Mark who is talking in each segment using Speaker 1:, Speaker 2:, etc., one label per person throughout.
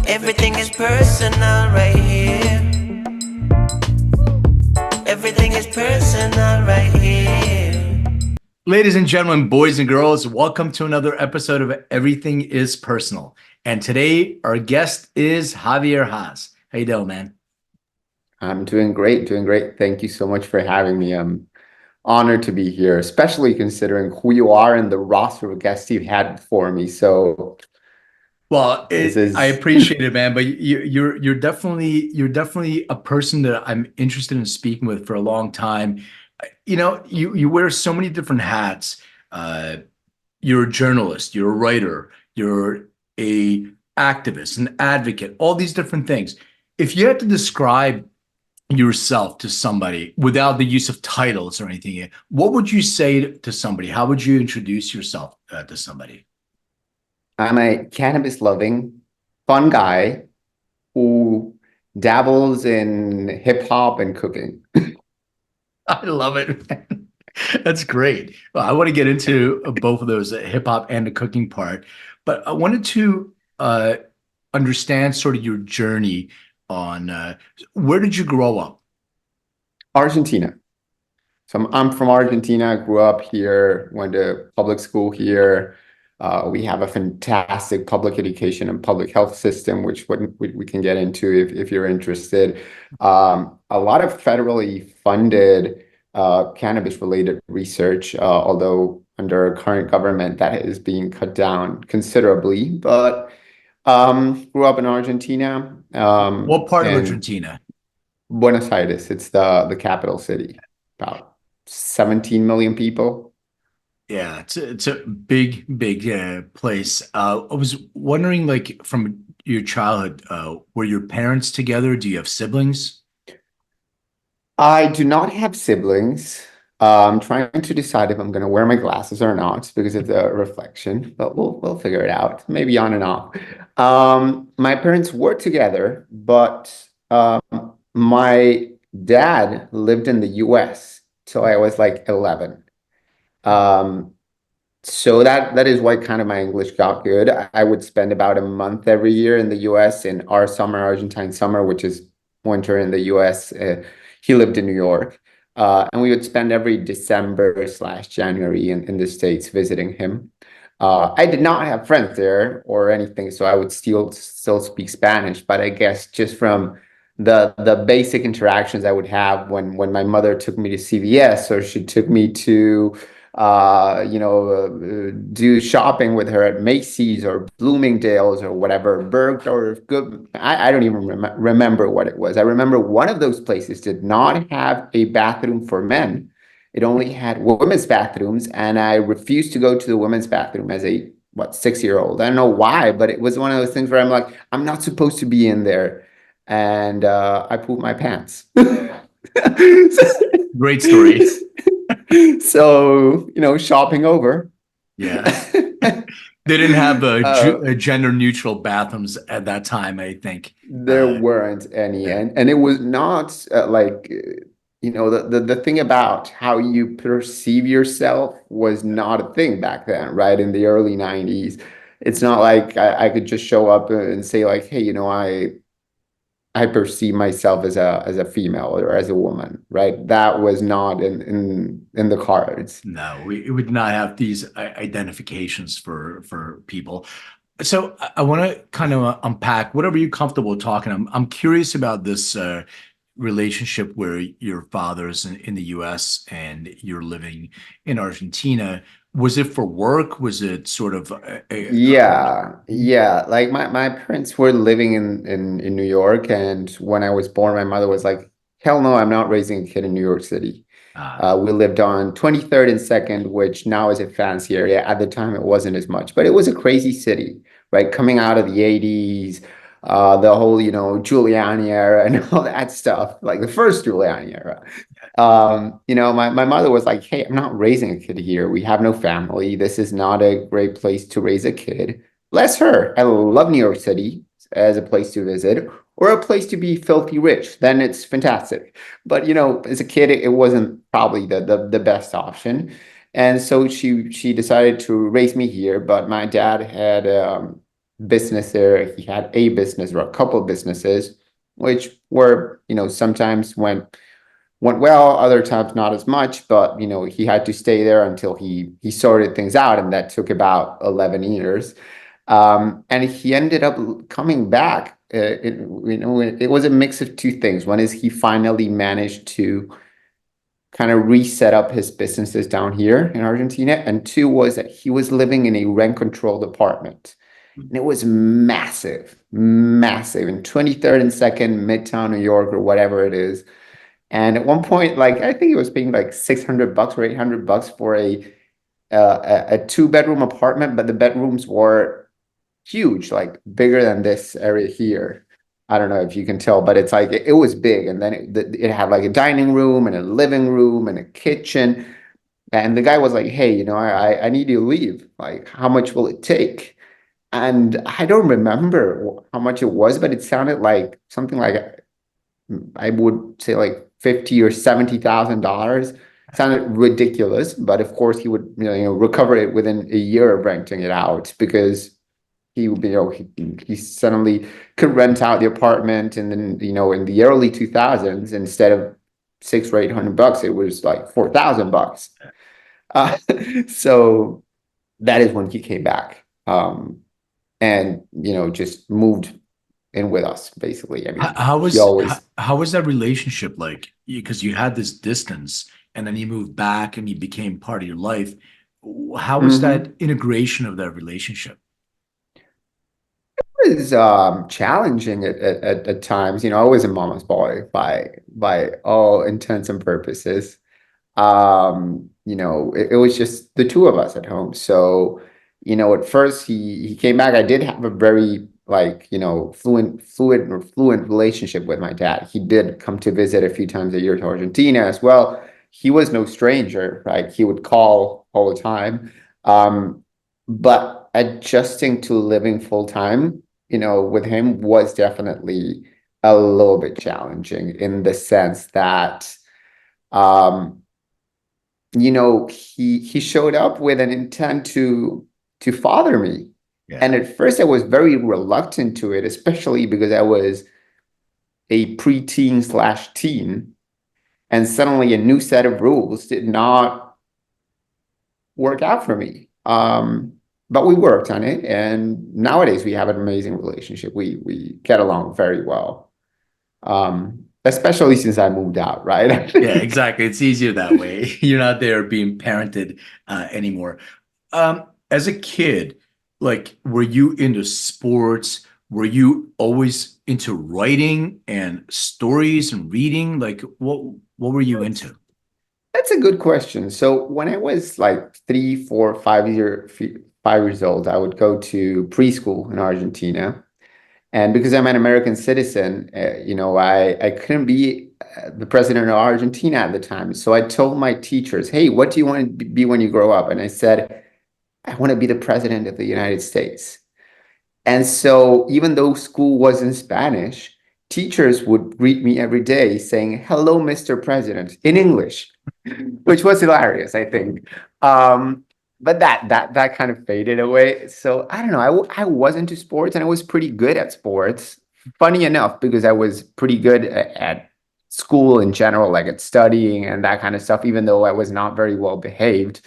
Speaker 1: Everything is personal right here. Everything is personal right here.
Speaker 2: Ladies and gentlemen, boys and girls, welcome to another episode of Everything is Personal. And today our guest is Javier Haas. How you doing, man?
Speaker 3: I'm doing great, doing great. Thank you so much for having me. I'm honored to be here, especially considering who you are and the roster of guests you've had before me. So
Speaker 2: Well,
Speaker 3: this
Speaker 2: I
Speaker 3: is
Speaker 2: appreciate it, man. But you're definitely a person that I'm interested in speaking with for a long time. You wear so many different hats. Uh, you're a journalist, you're a writer, you're a activist, an advocate, all these different things. If you had to describe yourself to somebody without the use of titles or anything, what would you say to somebody? How would you introduce yourself to somebody?
Speaker 3: I'm a cannabis loving, fun guy who dabbles in hip hop and cooking.
Speaker 2: I love it, man. That's great. Well, I want to get into both of those, hip hop and the cooking part, but I wanted to understand sort of your journey on where did you grow up?
Speaker 3: Argentina. So I'm from Argentina, grew up here, went to public school here. We have a fantastic public education and public health system, which we can get into if you're interested. A lot of federally funded cannabis-related research, although under current government that is being cut down considerably. But grew up in Argentina,
Speaker 2: What part of
Speaker 3: and
Speaker 2: Argentina?
Speaker 3: Buenos Aires. It's the capital city, about 17 million people.
Speaker 2: Yeah, it's a big place. I was wondering, like, from your childhood, were your parents together? Do you have siblings?
Speaker 3: I do not have siblings. I'm trying to decide if I'm going to wear my glasses or not because of the reflection, but we'll figure it out. Maybe on and off. My parents were together, but my dad lived in the US till I was like 11. Um, so that is why kind of my English got good. I would spend about a month every year in the US in our summer, Argentine summer, which is winter in the US. He lived in New York. And we would spend every December/January in the States visiting him. I did not have friends there or anything, so I would still speak Spanish. But I guess just from the basic interactions I would have when my mother took me to CVS or she took me to do shopping with her at Macy's or Bloomingdale's or whatever, Bergdorf, good. I don't even remember what it was. I remember one of those places did not have a bathroom for men. It only had women's bathrooms, and I refused to go to the women's bathroom as a 6-year-old. I don't know why, but it was one of those things where I'm like, I'm not supposed to be in there, and I pooped my pants.
Speaker 2: Great story.
Speaker 3: So, shopping over.
Speaker 2: Yeah. They didn't have
Speaker 3: Uh,
Speaker 2: a gender neutral bathrooms at that time, I think.
Speaker 3: there weren't any,
Speaker 2: Yeah.
Speaker 3: and it was not the thing about how you perceive yourself was not a thing back then, right? In the early 90s. It's not like I could just show up and say like, hey, I perceive myself as a female or as a woman, right? That was not in the cards.
Speaker 2: No, we would not have these identifications for people. So I want to kind of unpack whatever you're comfortable talking. I'm curious about this relationship where your father's in the U.S. and you're living in Argentina. Was it for work? Was it sort of
Speaker 3: Yeah. Like my parents were living in New York, and when I was born, my mother was like, "Hell no, I'm not raising a kid in New York City." We lived on 23rd and 2nd, which now is a fancy area. At the time, it wasn't as much, but it was a crazy city, right? Coming out of the 80s, the whole, Giuliani era and all that stuff, like the first Giuliani era. My mother was like, hey, I'm not raising a kid here. We have no family. This is not a great place to raise a kid. Bless her. I love New York City as a place to visit or a place to be filthy rich. Then it's fantastic. But, as a kid, it wasn't probably the best option. And so she decided to raise me here. But my dad had business there. He had a business or a couple of businesses, which were, sometimes went well, other times not as much, but he had to stay there until he sorted things out, and that took about 11 years. And he ended up coming back. It was a mix of two things. One is he finally managed to kind of reset up his businesses down here in Argentina, and two was that he was living in a rent-controlled apartment. And it was massive, massive, in 23rd and 2nd, Midtown New York, or whatever it is. And at one point, like, I think he was paying like $600 or $800 for a 2-bedroom apartment, but the bedrooms were huge, like bigger than this area here. I don't know if you can tell, but it's like it was big. And then it had like a dining room and a living room and a kitchen. And the guy was like, hey, I need you to leave. Like, how much will it take? And I don't remember how much it was, but it sounded like something like, I would say like $50,000 or $70,000. Sounded ridiculous, but of course he would recover it within a year of renting it out, because he would he suddenly could rent out the apartment, and then in the early 2000s, instead of $600 or $800, it was like $4,000. So that is when he came back, and just moved in with us, basically. I mean,
Speaker 2: how was that relationship like? Because you had this distance, and then you moved back, and you became part of your life. How was that integration of that relationship?
Speaker 3: It was challenging at times. I was a mama's boy by all intents and purposes. It was just the two of us at home. So, at first he came back. I did have a very fluent relationship with my dad. He did come to visit a few times a year to Argentina as well. He was no stranger, right? He would call all the time. But adjusting to living full time, with him was definitely a little bit challenging, in the sense that, he showed up with an intent to father me.
Speaker 2: Yeah.
Speaker 3: And at first I was very reluctant to it, especially because I was a preteen/teen, and suddenly a new set of rules did not work out for me. But we worked on it, and nowadays we have an amazing relationship. We get along very well. Especially since I moved out, right?
Speaker 2: Yeah, exactly. It's easier that way. You're not there being parented anymore. As a kid, like, were you into sports? Were you always into writing and stories and reading? Like, what were you into?
Speaker 3: That's a good question. So when I was like 3, 4, 5 years old, I would go to preschool in Argentina. And because I'm an American citizen, I couldn't be the president of Argentina at the time. So I told my teachers, hey, what do you want to be when you grow up? And I said, I want to be the president of the United States. And so even though school was in Spanish, teachers would greet me every day saying, hello, Mr. President, in English, which was hilarious, I think. But that kind of faded away. So I don't know. I was into sports, and I was pretty good at sports. Funny enough, because I was pretty good at school in general, like at studying and that kind of stuff, even though I was not very well behaved.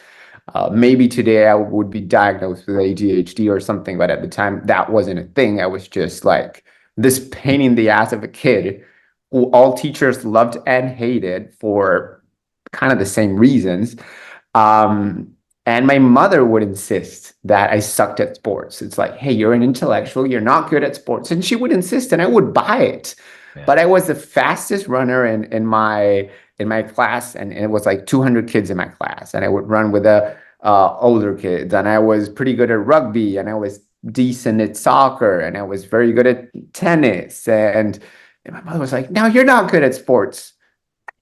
Speaker 3: Maybe today I would be diagnosed with ADHD or something, but at the time that wasn't a thing. I was just like this pain in the ass of a kid who all teachers loved and hated for kind of the same reasons. And my mother would insist that I sucked at sports. It's like, hey, you're an intellectual, you're not good at sports. And she would insist, and I would buy it. Yeah. But I was the fastest runner in my class, and it was like 200 kids in my class. And I would run with the older kids, and I was pretty good at rugby, and I was decent at soccer, and I was very good at tennis. And my mother was like, no, you're not good at sports.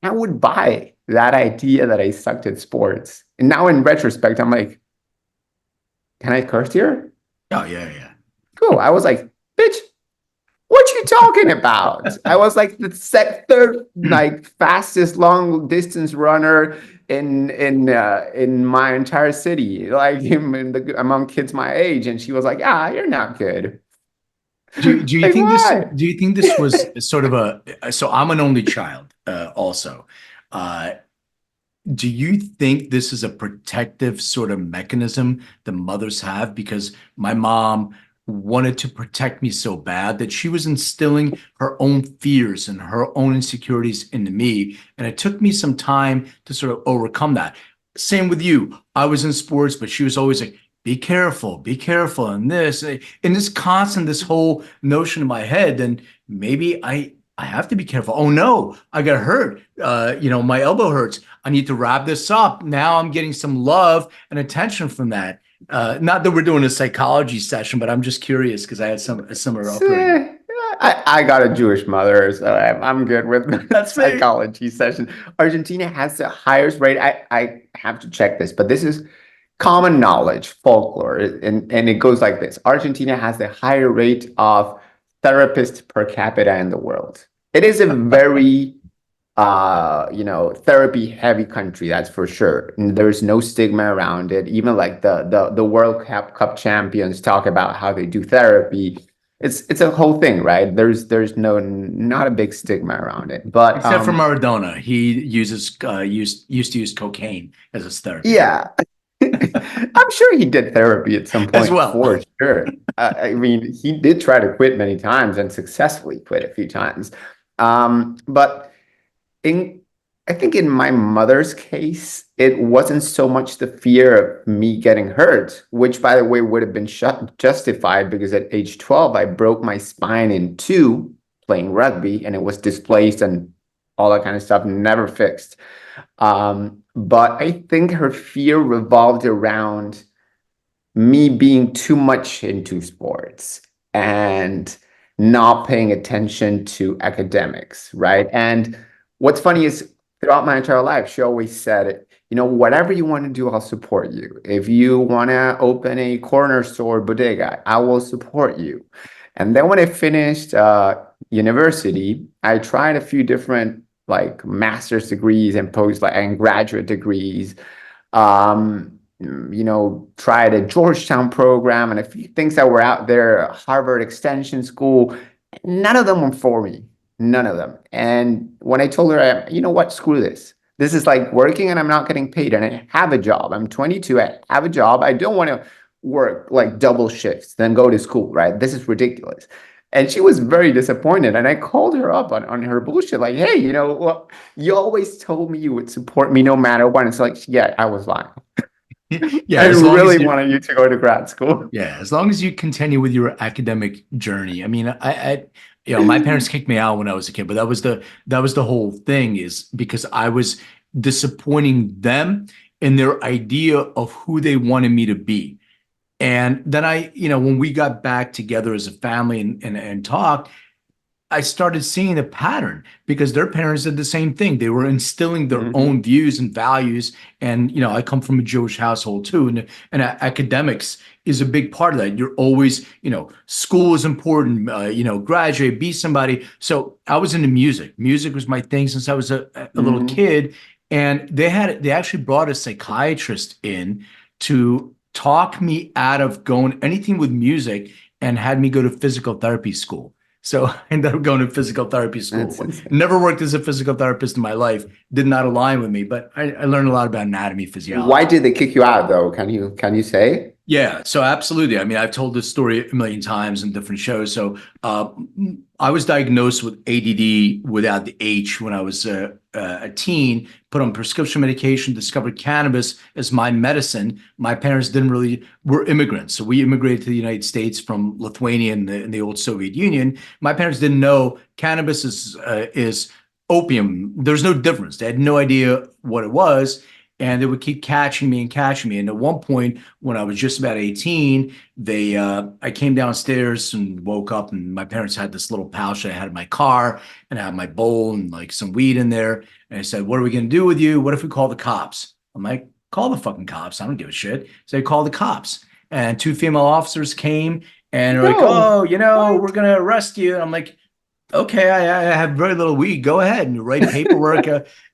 Speaker 3: I would buy that idea that I sucked at sports. And now in retrospect, I'm like, can I curse here?
Speaker 2: Oh, yeah.
Speaker 3: Cool. I was like, bitch, what you talking about? I was like the third, like, fastest long distance runner in my entire city, like among kids my age, and she was like, "Ah, you're not good."
Speaker 2: Do you
Speaker 3: Like,
Speaker 2: think this
Speaker 3: why?
Speaker 2: was sort of so I'm an only child also. Uh, do you think this is a protective sort of mechanism the mothers have? Because my mom wanted to protect me so bad that she was instilling her own fears and her own insecurities into me. And it took me some time to sort of overcome that. Same with you. I was in sports, but she was always like, be careful, and this, and this constant, this whole notion in my head, then maybe I have to be careful. Oh no, I got hurt. My elbow hurts. I need to wrap this up. Now I'm getting some love and attention from that. Not that we're doing a psychology session, but I'm just curious because I had a similar upbringing.
Speaker 3: Eh, I got a Jewish mother, so I'm good with
Speaker 2: That's me.
Speaker 3: psychology session. Argentina has the highest rate. I have to check this, but this is common knowledge, folklore, and it goes like this. Argentina has the higher rate of therapists per capita in the world. It is a very therapy heavy country, that's for sure. And there's no stigma around it. Even like the World Cup champions talk about how they do therapy. It's a whole thing, right? There's not a big stigma around it. But
Speaker 2: Except for Maradona, he used to use cocaine as his therapy
Speaker 3: yeah, I'm sure he did therapy at some
Speaker 2: as
Speaker 3: point
Speaker 2: well.
Speaker 3: for sure. I mean, he did try to quit many times and successfully quit a few times. But in I think in my mother's case, it wasn't so much the fear of me getting hurt, which by the way would have been justified because at age 12 I broke my spine in two playing rugby and it was displaced and all that kind of stuff, never fixed. But I think her fear revolved around me being too much into sports and not paying attention to academics, right? And what's funny is throughout my entire life, she always said, whatever you want to do, I'll support you. If you want to open a corner store bodega, I will support you. And then when I finished university, I tried a few different like master's degrees and and graduate degrees. Tried a Georgetown program and a few things that were out there, Harvard Extension School. None of them were for me. None of them. And when I told her, you know what, screw this. This is like working and I'm not getting paid and I have a job. I'm 22. I have a job. I don't want to work like double shifts, then go to school, right? This is ridiculous. And she was very disappointed. And I called her up on her bullshit, like, hey, well, you always told me you would support me no matter what. And it's like, yeah, I was lying.
Speaker 2: Yeah,
Speaker 3: I
Speaker 2: as long as
Speaker 3: really wanted you to go to grad school.
Speaker 2: yeah, as long as you continue with your academic journey. I mean, my parents kicked me out when I was a kid, but that was the whole thing is because I was disappointing them in their idea of who they wanted me to be. And then when we got back together as a family and talked, I started seeing a pattern because their parents did the same thing. They were instilling their own views and values. And, I come from a Jewish household too. And academics is a big part of that. You're always, school is important, graduate, be somebody. So I was into music. Music was my thing since I was a little kid. And they actually brought a psychiatrist in to talk me out of going anything with music and had me go to physical therapy school. So I ended up going to physical therapy school. Never worked as a physical therapist in my life. Did not align with me, but I learned a lot about anatomy, physiology.
Speaker 3: Why did they kick you out though? Can you say?
Speaker 2: Yeah, so absolutely. I mean, I've told this story a million times in different shows. So I was diagnosed with ADD without the H when I was a teen, put on prescription medication, discovered cannabis as my medicine. My parents were immigrants. So we immigrated to the United States from Lithuania in the old Soviet Union. My parents didn't know cannabis is opium. There's no difference. They had no idea what it was. And they would keep catching me. And at one point, when I was just about 18, I came downstairs and woke up, and my parents had this little pouch that I had in my car, and I had my bowl and like some weed in there. And I said, "What are we going to do with you? What if we call the cops?" I'm like, "Call the fucking cops. I don't give a shit." So I called the cops, and two female officers came, and they're like, "Oh, we're going to arrest you." And I'm like, okay, I have very little weed. Go ahead and write paperwork.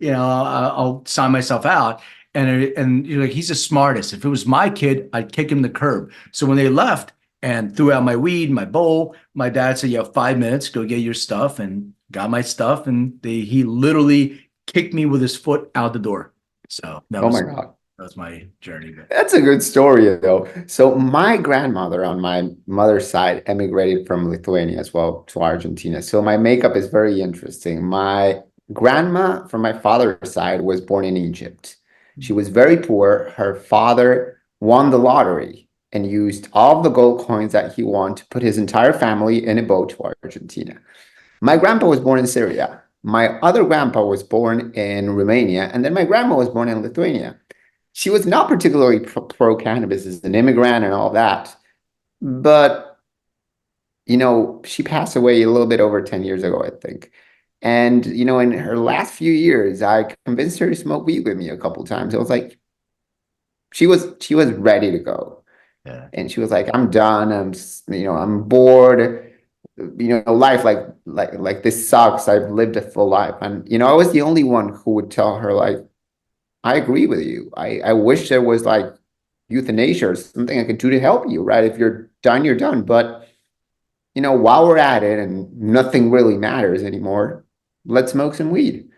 Speaker 2: I'll sign myself out. And you're like, he's the smartest. If it was my kid, I'd kick him the curb. So when they left and threw out my weed, my bowl, my dad said, "You have 5 minutes. Go get your stuff." And got my stuff, and he literally kicked me with his foot out the door. So
Speaker 3: Oh my God.
Speaker 2: that was my journey.
Speaker 3: That's a good story, though. So my grandmother on my mother's side emigrated from Lithuania as well to Argentina. So my makeup is very interesting. My grandma from my father's side was born in Egypt. She was very poor. Her father won the lottery and used all the gold coins that he won to put his entire family in a boat to Argentina. My grandpa was born in Syria. My other grandpa was born in Romania, and then my grandma was born in Lithuania. She was not particularly pro cannabis as an immigrant and all that, but she passed away a little bit over 10 years ago, I think. And in her last few years, I convinced her to smoke weed with me a couple times. I was like, she was ready to go,
Speaker 2: Yeah.
Speaker 3: and she was like, "I'm done. I'm bored. Life like this sucks. I've lived a full life." And I was the only one who would tell her like, I agree with you. I wish there was like euthanasia or something I could do to help you, right? If you're done, you're done. But while we're at it and nothing really matters anymore, let's smoke some weed.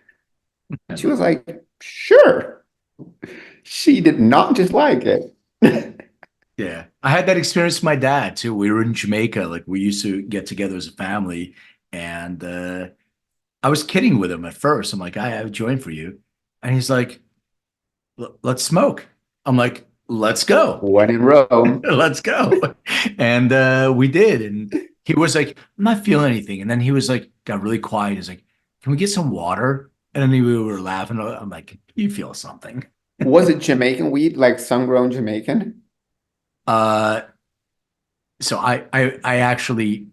Speaker 3: And she was like, sure. She did not just like it.
Speaker 2: Yeah. I had that experience with my dad too. We were in Jamaica. Like we used to get together as a family. And I was kidding with him at first. I'm like, I have a joint for you. And he's like, let's smoke. I'm like, let's go.
Speaker 3: When in Rome.
Speaker 2: Let's go. And we did. And he was like, I'm not feeling anything. And then he was like, got really quiet. He's like, can we get some water? And then we were laughing. I'm like, you feel something.
Speaker 3: Was it Jamaican weed, like sun-grown Jamaican?
Speaker 2: Uh, so I actually,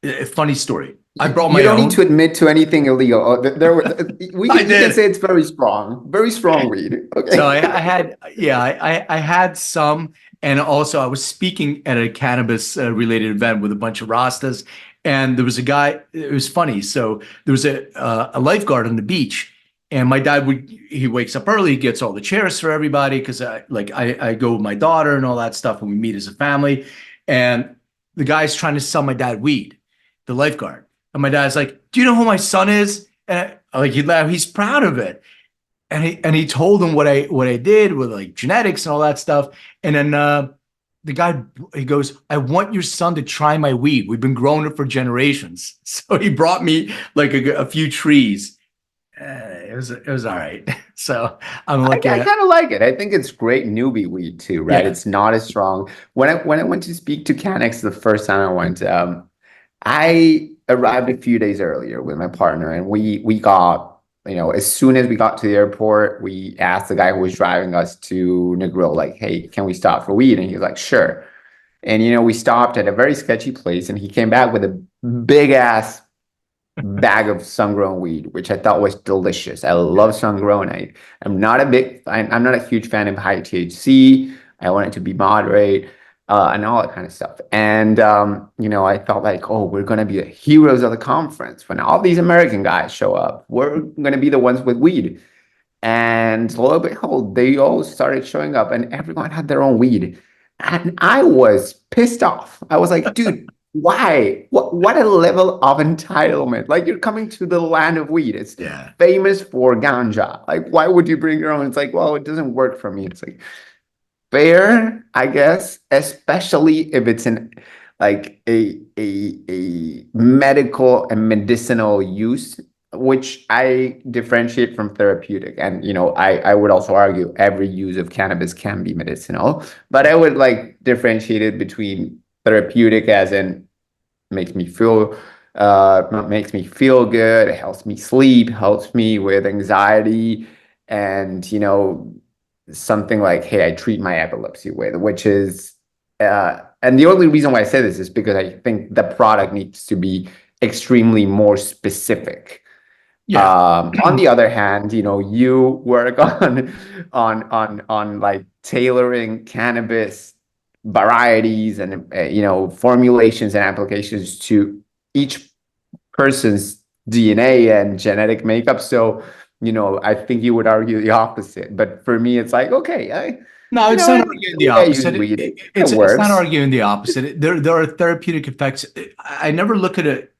Speaker 2: a funny story. I brought my
Speaker 3: You don't
Speaker 2: own.
Speaker 3: need to admit to anything illegal. We
Speaker 2: I
Speaker 3: can
Speaker 2: did.
Speaker 3: say it's very strong weed. Okay.
Speaker 2: So I had, yeah, I had some, and also I was speaking at a cannabis related event with a bunch of Rastas, and there was a guy. It was funny. So there was a lifeguard on the beach, and my dad he wakes up early, he gets all the chairs for everybody because I go with my daughter and all that stuff, and we meet as a family, and the guy's trying to sell my dad weed, the lifeguard, and my dad's like, "Do you know who my son is?" And he's proud of it. And he told him what I did with like genetics and all that stuff. And then the guy, he goes, "I want your son to try my weed. We've been growing it for generations." So he brought me like a few trees. It was all right. So I'm
Speaker 3: I
Speaker 2: looking at,
Speaker 3: kind of like it. I think it's great newbie weed too, right?
Speaker 2: yeah.
Speaker 3: It's not as strong. When I went to speak to Canex the first time I went, I arrived a few days earlier with my partner, and we got, as soon as we got to the airport, we asked the guy who was driving us to Negril, like, "Hey, can we stop for weed?" And he was like, "Sure." And we stopped at a very sketchy place, and he came back with a big ass bag of sun-grown weed, which I thought was delicious. I love sun-grown. I'm not I'm not a huge fan of high THC. I want it to be moderate, and all that kind of stuff. And I felt like, oh, we're gonna be the heroes of the conference when all these American guys show up. We're gonna be the ones with weed. And lo and behold, they all started showing up, and everyone had their own weed. And I was pissed off. I was like, dude, why? What a level of entitlement. Like, you're coming to the land of weed. It's
Speaker 2: Yeah.
Speaker 3: famous for ganja. Like, why would you bring your own? It's like, well, it doesn't work for me. It's like, fair, I guess, especially if it's in like a medical and medicinal use, which I differentiate from therapeutic. And I would also argue every use of cannabis can be medicinal, but I would like differentiate it between therapeutic as in makes me feel good, it helps me sleep, helps me with anxiety, and something like, hey, I treat my epilepsy with, which is and the only reason why I say this is because I think the product needs to be extremely more specific.
Speaker 2: Yeah.
Speaker 3: On the other hand, you work on like tailoring cannabis varieties and formulations and applications to each person's DNA and genetic makeup. So, I think you would argue the opposite. But for me, it's like, okay,
Speaker 2: No, it's
Speaker 3: I
Speaker 2: not
Speaker 3: like
Speaker 2: arguing
Speaker 3: the
Speaker 2: the
Speaker 3: way I use
Speaker 2: opposite.
Speaker 3: weed. It
Speaker 2: It's not
Speaker 3: works.
Speaker 2: arguing the opposite. There are therapeutic effects. I never look at it,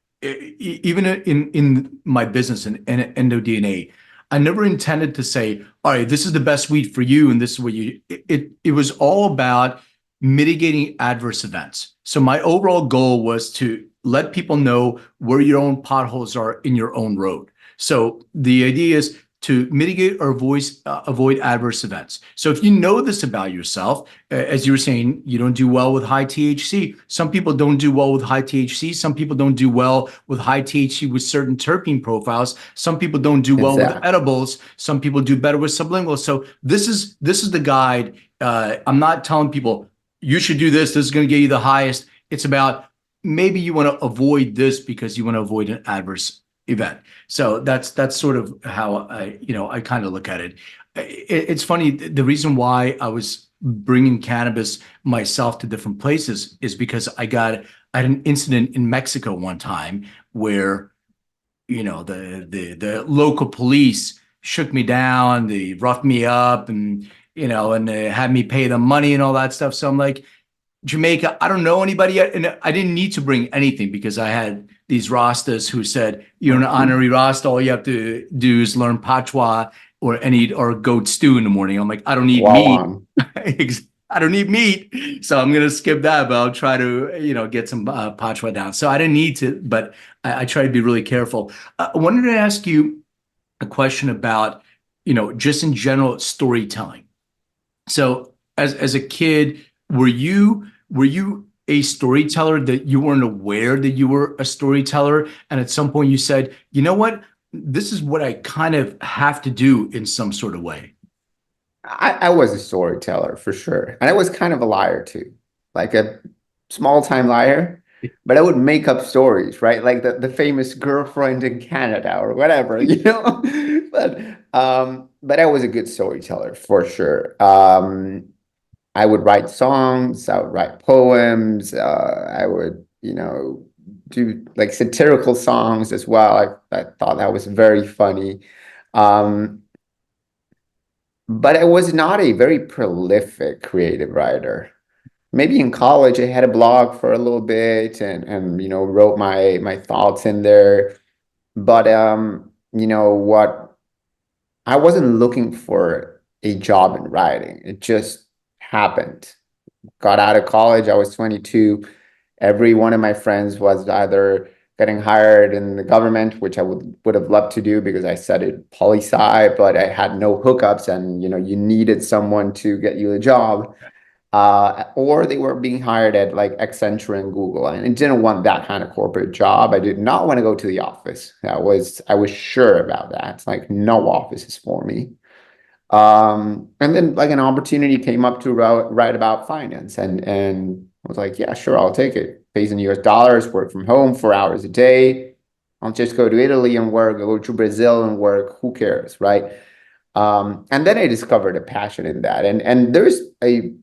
Speaker 2: even in my business and EndoDNA. I never intended to say, all right, this is the best weed for you, and this is what you. It was all about mitigating adverse events. So my overall goal was to let people know where your own potholes are in your own road. So the idea is to mitigate or avoid adverse events. So if you know this about yourself, as you were saying, you don't do well with high THC. Some people don't do well with high THC. Some people don't do well with high THC with certain terpene profiles. Some people don't do well with
Speaker 3: Exactly.
Speaker 2: edibles. Some people do better with sublingual. So this is the guide. I'm not telling people you should do this. This is going to get you the highest. It's about maybe you want to avoid this because you want to avoid an adverse event. So that's sort of how I kind of look at it. It's funny. The reason why I was bringing cannabis myself to different places is because I had an incident in Mexico one time where, the local police shook me down, they roughed me up, and they had me pay them money and all that stuff. So I'm like, Jamaica, I don't know anybody yet. And I didn't need to bring anything because I had these Rastas who said, you're an honorary Rasta. All you have to do is learn Patois or goat stew in the morning. I'm like, I don't need meat.
Speaker 3: Wawan.
Speaker 2: I don't need meat. So I'm going to skip that, but I'll try to, get some Patois down. So I didn't need to, but I try to be really careful. I wanted to ask you a question about, just in general storytelling. So as a kid, were you a storyteller that you weren't aware that you were a storyteller? And at some point you said, you know what? This is what I kind of have to do in some sort of way.
Speaker 3: I was a storyteller for sure. And I was kind of a liar too, like a small time liar, but I would make up stories, right? Like the famous girlfriend in Canada or whatever, but I was a good storyteller for sure. I would write songs, I would write poems, I would, do like satirical songs as well. I thought that was very funny. Um, but I was not a very prolific creative writer. Maybe in college I had a blog for a little bit and wrote my thoughts in there. But what I wasn't looking for a job in writing. It just happened. Got out of college, I was 22. Every one of my friends was either getting hired in the government, which I would have loved to do because I studied poli-sci, but I had no hookups and you needed someone to get you a job. Or they were being hired at like Accenture and Google, and I didn't want that kind of corporate job. I did not want to go to the office. I was sure about that. Like no office is for me. And then like an opportunity came up to write about finance, and I was like, yeah, sure, I'll take it. Pays in US dollars, work from home 4 hours a day. I'll just go to Italy and work, go to Brazil and work. Who cares, right? And then I discovered a passion in that, and there's a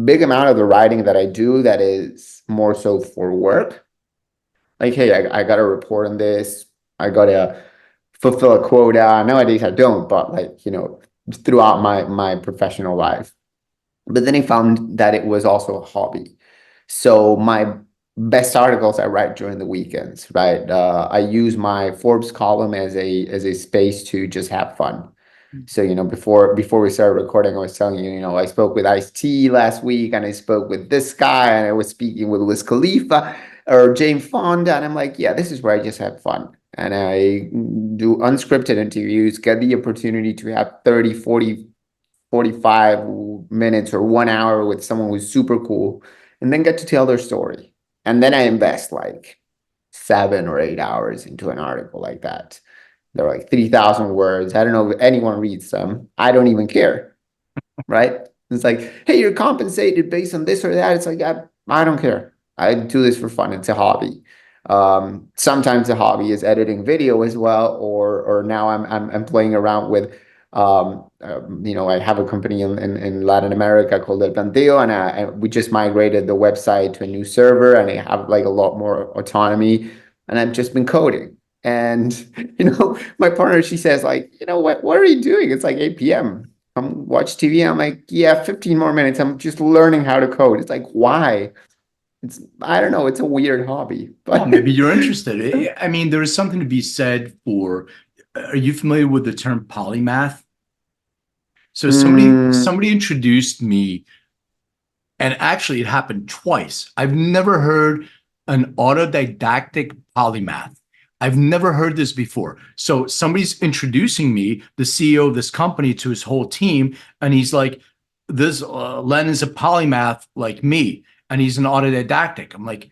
Speaker 3: big amount of the writing that I do that is more so for work. Like, hey, I got to report on this. I got to fulfill a quota. Nowadays I don't, but throughout my professional life. But then I found that it was also a hobby. So my best articles I write during the weekends, right? I use my Forbes column as a space to just have fun. So, before we started recording, I was telling you, I spoke with Ice-T last week, and I spoke with this guy, and I was speaking with Wiz Khalifa or Jane Fonda, and I'm like, yeah, this is where I just have fun. And I do unscripted interviews, get the opportunity to have 30, 40, 45 minutes or 1 hour with someone who's super cool, and then get to tell their story. And then I invest like 7 or 8 hours into an article like that. They're like 3,000 words. I don't know if anyone reads them. I don't even care, right? It's like, hey, you're compensated based on this or that. It's like, I don't care. I do this for fun. It's a hobby. Sometimes a hobby is editing video as well, or now I'm playing around with, I have a company in Latin America called El Planteo, and we just migrated the website to a new server, and I have like a lot more autonomy. and I've just been coding. And my partner, she says like, what are you doing? It's like 8 p.m. Come watch TV. I'm like, yeah, 15 more minutes. I'm just learning how to code. It's like, why? I don't know. It's a weird hobby,
Speaker 2: Well,
Speaker 3: but
Speaker 2: maybe you're interested. I mean, there is something to be said for, are you familiar with the term polymath? So
Speaker 3: mm,
Speaker 2: somebody introduced me, and actually it happened twice. I've never heard an autodidactic polymath. I've never heard this before. So somebody's introducing me, the CEO of this company, to his whole team, and he's like, "This Len is a polymath like me, and he's an autodidactic." I'm like,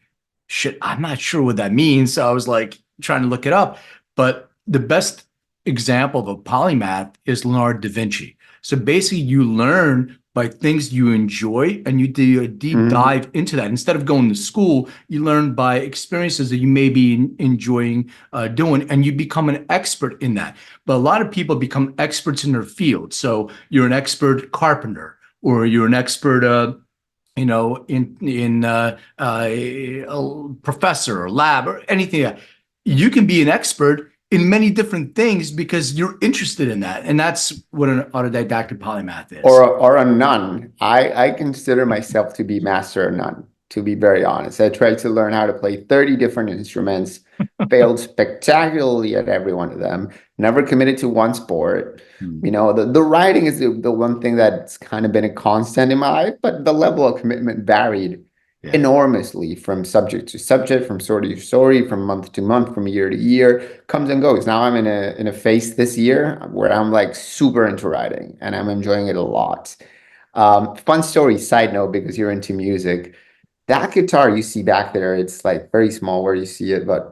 Speaker 2: "Shit, I'm not sure what that means." So I was like trying to look it up. But the best example of a polymath is Leonardo da Vinci. So basically, you learn by things you enjoy and you do a deep
Speaker 3: mm,
Speaker 2: dive into that. Instead of going to school, you learn by experiences that you may be enjoying doing, and you become an expert in that. But a lot of people become experts in their field. So you're an expert carpenter, or you're an expert a professor or lab or anything. You can be an expert in many different things because you're interested in that, and that's what an autodidactic polymath is.
Speaker 3: or a nun. I consider myself to be master of none, to be very honest. I tried to learn how to play 30 different instruments, failed spectacularly at every one of them, never committed to one sport.
Speaker 2: Hmm.
Speaker 3: The writing is the one thing that's kind of been a constant in my life, but the level of commitment varied
Speaker 2: Yeah.
Speaker 3: enormously from subject to subject, from story to story, from month to month, from year to year, comes and goes. Now I'm in a phase this year where I'm like super into writing and I'm enjoying it a lot. Fun story, side note, because you're into music. That guitar you see back there, it's like very small where you see it, but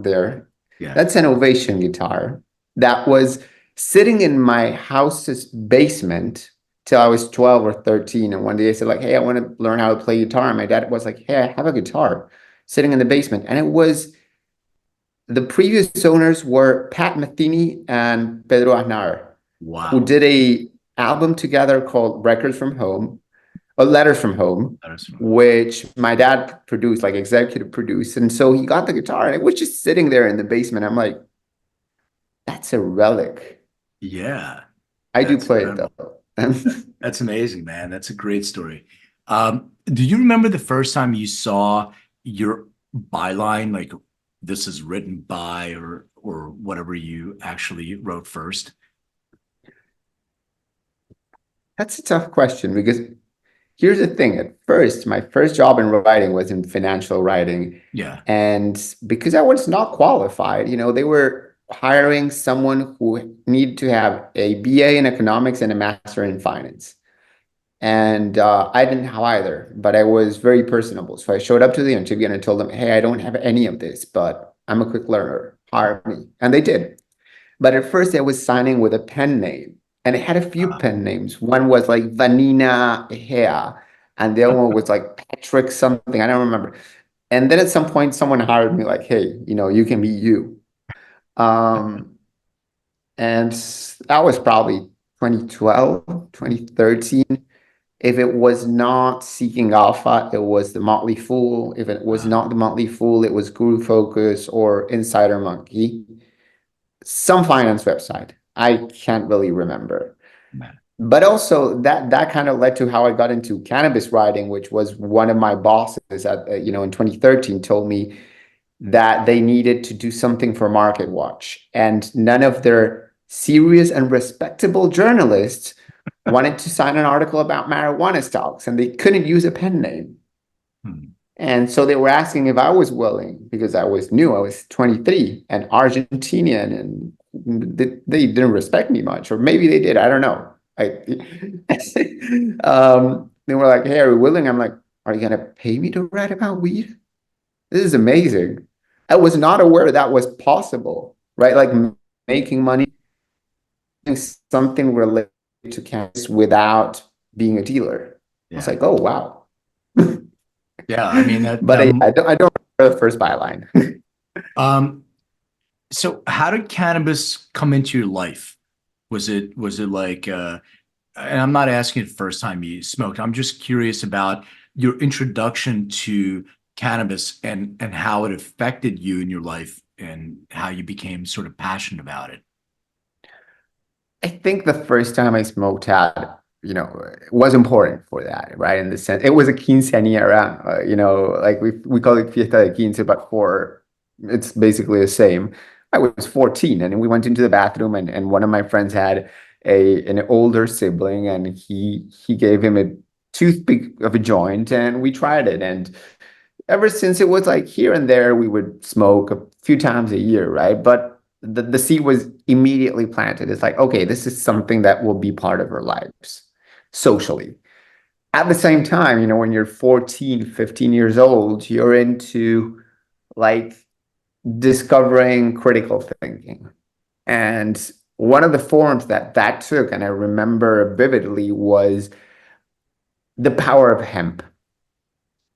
Speaker 3: there.
Speaker 2: Yeah.
Speaker 3: That's an Ovation guitar that was sitting in my house's basement till I was 12 or 13. And one day I said, like, hey, I want to learn how to play guitar. And my dad was like, hey, I have a guitar sitting in the basement. And it was the previous owners were Pat Metheny and Pedro Aznar, who
Speaker 2: Wow.
Speaker 3: did a album together called Records from Home, or Letters from Home,
Speaker 2: That is fun.
Speaker 3: which my dad produced, like executive produced. And so he got the guitar and it was just sitting there in the basement. I'm like, that's a relic.
Speaker 2: Yeah.
Speaker 3: I do
Speaker 2: That's
Speaker 3: play it
Speaker 2: incredible.
Speaker 3: though.
Speaker 2: That's amazing, man. That's a great story. Do you remember the first time you saw your byline, like this is written by or whatever you actually wrote first?
Speaker 3: That's a tough question because here's the thing. At first, my first job in writing was in financial writing.
Speaker 2: Yeah.
Speaker 3: And because I was not qualified, they were hiring someone who needed to have a BA in economics and a master in finance. And I didn't have either, but I was very personable. So I showed up to the interview and I told them, hey, I don't have any of this, but I'm a quick learner. Hire me. And they did. But at first, I was signing with a pen name, and it had a few
Speaker 2: Uh,
Speaker 3: pen names. One was like Vanina Hea, and the other one was like Patrick something. I don't remember. And then at some point, someone hired me like, "Hey, you can be you." Um, and that was probably 2012, 2013. If it was not Seeking Alpha, it was the Motley Fool. If it was
Speaker 2: uh,
Speaker 3: not the Motley Fool, it was Guru Focus or Insider Monkey. Some finance website. I can't really remember.
Speaker 2: man.
Speaker 3: But also that kind of led to how I got into cannabis writing, which was one of my bosses in 2013 told me that they needed to do something for Market Watch, and none of their serious and respectable journalists wanted to sign an article about marijuana stocks, and they couldn't use a pen name.
Speaker 2: Hmm.
Speaker 3: And so they were asking if I was willing because I was new. I was 23 and Argentinian, and they didn't respect me much, or maybe they did. I don't know. They were like, "Hey, are you willing?" I'm like, "Are you gonna pay me to write about weed? This is amazing." I was not aware that was possible, right? Like making money doing something related to cannabis without being a dealer. I was
Speaker 2: Yeah.
Speaker 3: like, "Oh wow."
Speaker 2: Yeah. I mean that
Speaker 3: But
Speaker 2: that
Speaker 3: I don't remember the first byline.
Speaker 2: um so how did cannabis come into your life? Was it like and I'm not asking the first time you smoked. I'm just curious about your introduction to cannabis and how it affected you in your life and how you became sort of passionate about it?
Speaker 3: I think the first time I smoked had, was important for that, right? In the sense, it was a quinceañera, like we call it fiesta de quince, but it's basically the same. I was 14 and we went into the bathroom and one of my friends had an older sibling and he gave him a toothpick of a joint and we tried it. And ever since it was like here and there, we would smoke a few times a year, right? But the seed was immediately planted. It's like, okay, this is something that will be part of our lives socially. At the same time, when you're 14, 15 years old, you're into like discovering critical thinking. And one of the forms that took, and I remember vividly, was the power of hemp.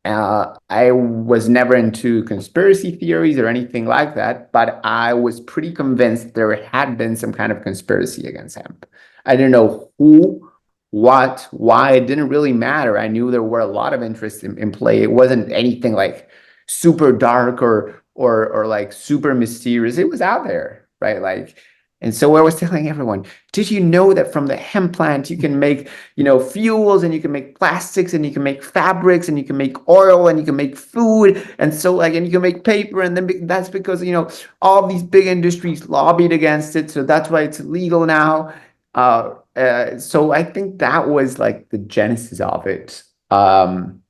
Speaker 3: I was never into conspiracy theories or anything like that, but I was pretty convinced there had been some kind of conspiracy against hemp. I didn't know who, what, why. It didn't really matter. I knew there were a lot of interest in play. It wasn't anything like super dark or like super mysterious. It was out there, right? Like, and so I was telling everyone, did you know that from the hemp plant you can make, fuels and you can make plastics and you can make fabrics and you can make oil and you can make food and so like and you can make paper and then that's because all these big industries lobbied against it, so that's why it's illegal now. So I think that was like the genesis of it. Then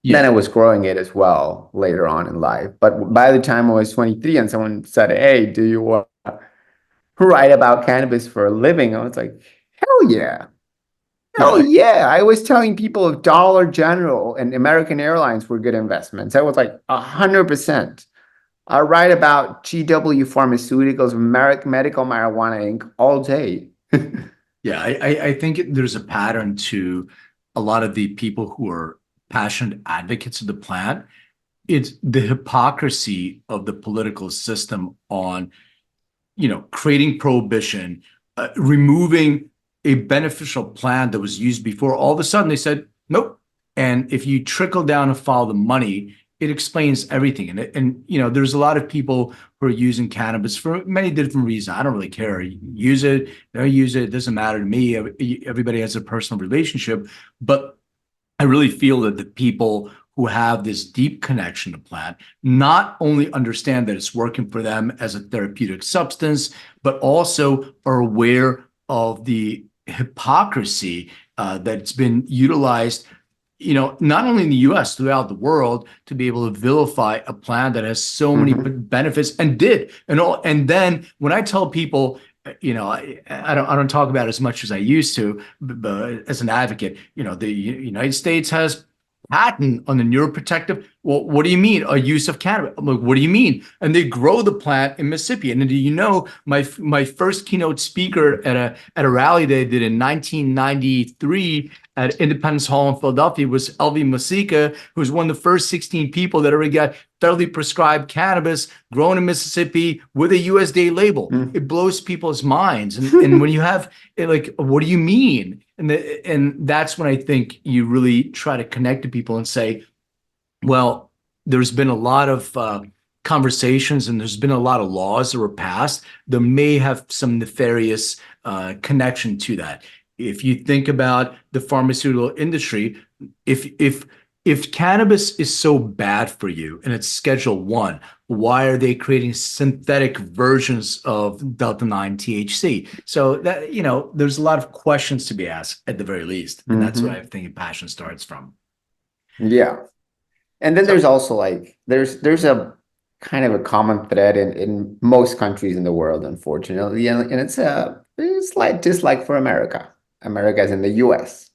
Speaker 3: I was growing it as well later on in life, but by the time I was 23 and someone said, "Hey, do you want write about cannabis for a living?" I was like, hell yeah. Hell yeah. I was telling people if Dollar General and American Airlines were good investments. I was like 100%. I write about GW Pharmaceuticals, Medical Marijuana Inc. all day.
Speaker 2: Yeah, I think there's a pattern to a lot of the people who are passionate advocates of the plant. It's the hypocrisy of the political system on creating prohibition, removing a beneficial plant that was used before. All of a sudden they said, nope. And if you trickle down and follow the money, it explains everything. And there's a lot of people who are using cannabis for many different reasons. I don't really care. Use it, don't use it. It doesn't matter to me. Everybody has a personal relationship. But I really feel that the people who have this deep connection to plant not only understand that it's working for them as a therapeutic substance, but also are aware of the hypocrisy that's been utilized, not only in the US, throughout the world, to be able to vilify a plant that has so many benefits and did. And then when I tell people, I don't talk about it as much as I used to, but as an advocate, the United States has patent on the neuroprotective. Well, what do you mean? A use of cannabis? I'm like, what do you mean? And they grow the plant in Mississippi. And do my first keynote speaker at a rally they did in 1993 at Independence Hall in Philadelphia was Elvie Masica, who was one of the first 16 people that ever got federally prescribed cannabis grown in Mississippi with a USDA label. It blows people's minds. And when you have like, what do you mean? And that's when I think you really try to connect to people and say, well, there's been a lot of conversations and there's been a lot of laws that were passed that may have some nefarious connection to that. If you think about the pharmaceutical industry, if cannabis is so bad for you and it's Schedule I, why are they creating synthetic versions of Delta-9 THC? So that, there's a lot of questions to be asked at the very least. And that's what I think passion starts from.
Speaker 3: Yeah. And then there's also like, there's a kind of a common thread in most countries in the world, unfortunately. And it's a slight dislike for America. America is in the US.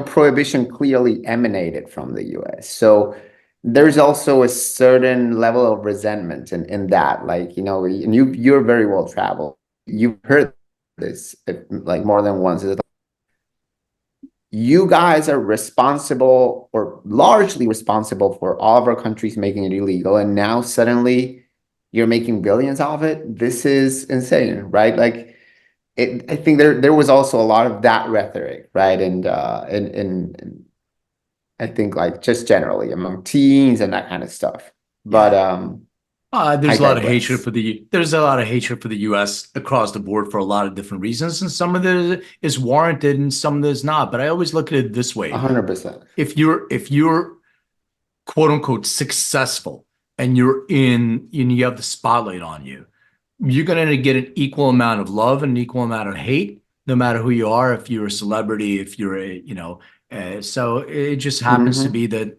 Speaker 3: Prohibition clearly emanated from the US. So there's also a certain level of resentment in that, like, and you're very well traveled. You've heard this like more than once. It's like, you guys are responsible or largely responsible for all of our countries making it illegal. And now suddenly you're making billions of it. This is insane, right? Like, I think there was also a lot of that rhetoric, right? And I think like just generally among teens and that kind of stuff. But
Speaker 2: Yeah.
Speaker 3: I
Speaker 2: There's a lot of hatred
Speaker 3: digress.
Speaker 2: for there's a lot of hatred for the U.S. across the board for a lot of different reasons, and some of it is warranted and some of it is not. But I always look at it this way:
Speaker 3: 100%.
Speaker 2: if you're quote unquote successful and you have the spotlight on you, you're going to get an equal amount of love and an equal amount of hate, no matter who you are. If you're a celebrity, if you're so it just happens to
Speaker 3: Hmm.
Speaker 2: be that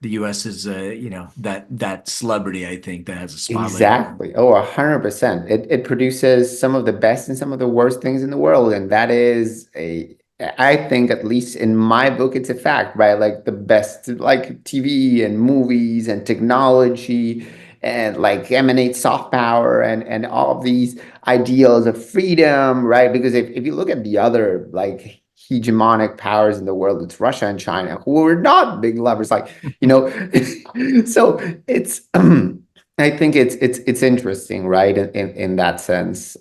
Speaker 2: the U.S. is that celebrity, I think, that has a spotlight on them.
Speaker 3: Exactly. Oh, 100%. It produces some of the best and some of the worst things in the world. And that is I think, at least in my book, it's a fact, right? Like the best, like TV and movies and technology and like emanate soft power and all of these ideals of freedom, right? Because if you look at the other like hegemonic powers in the world, it's Russia and China, who are not big lovers, like, you know, so it's I think it's interesting, right? In that sense.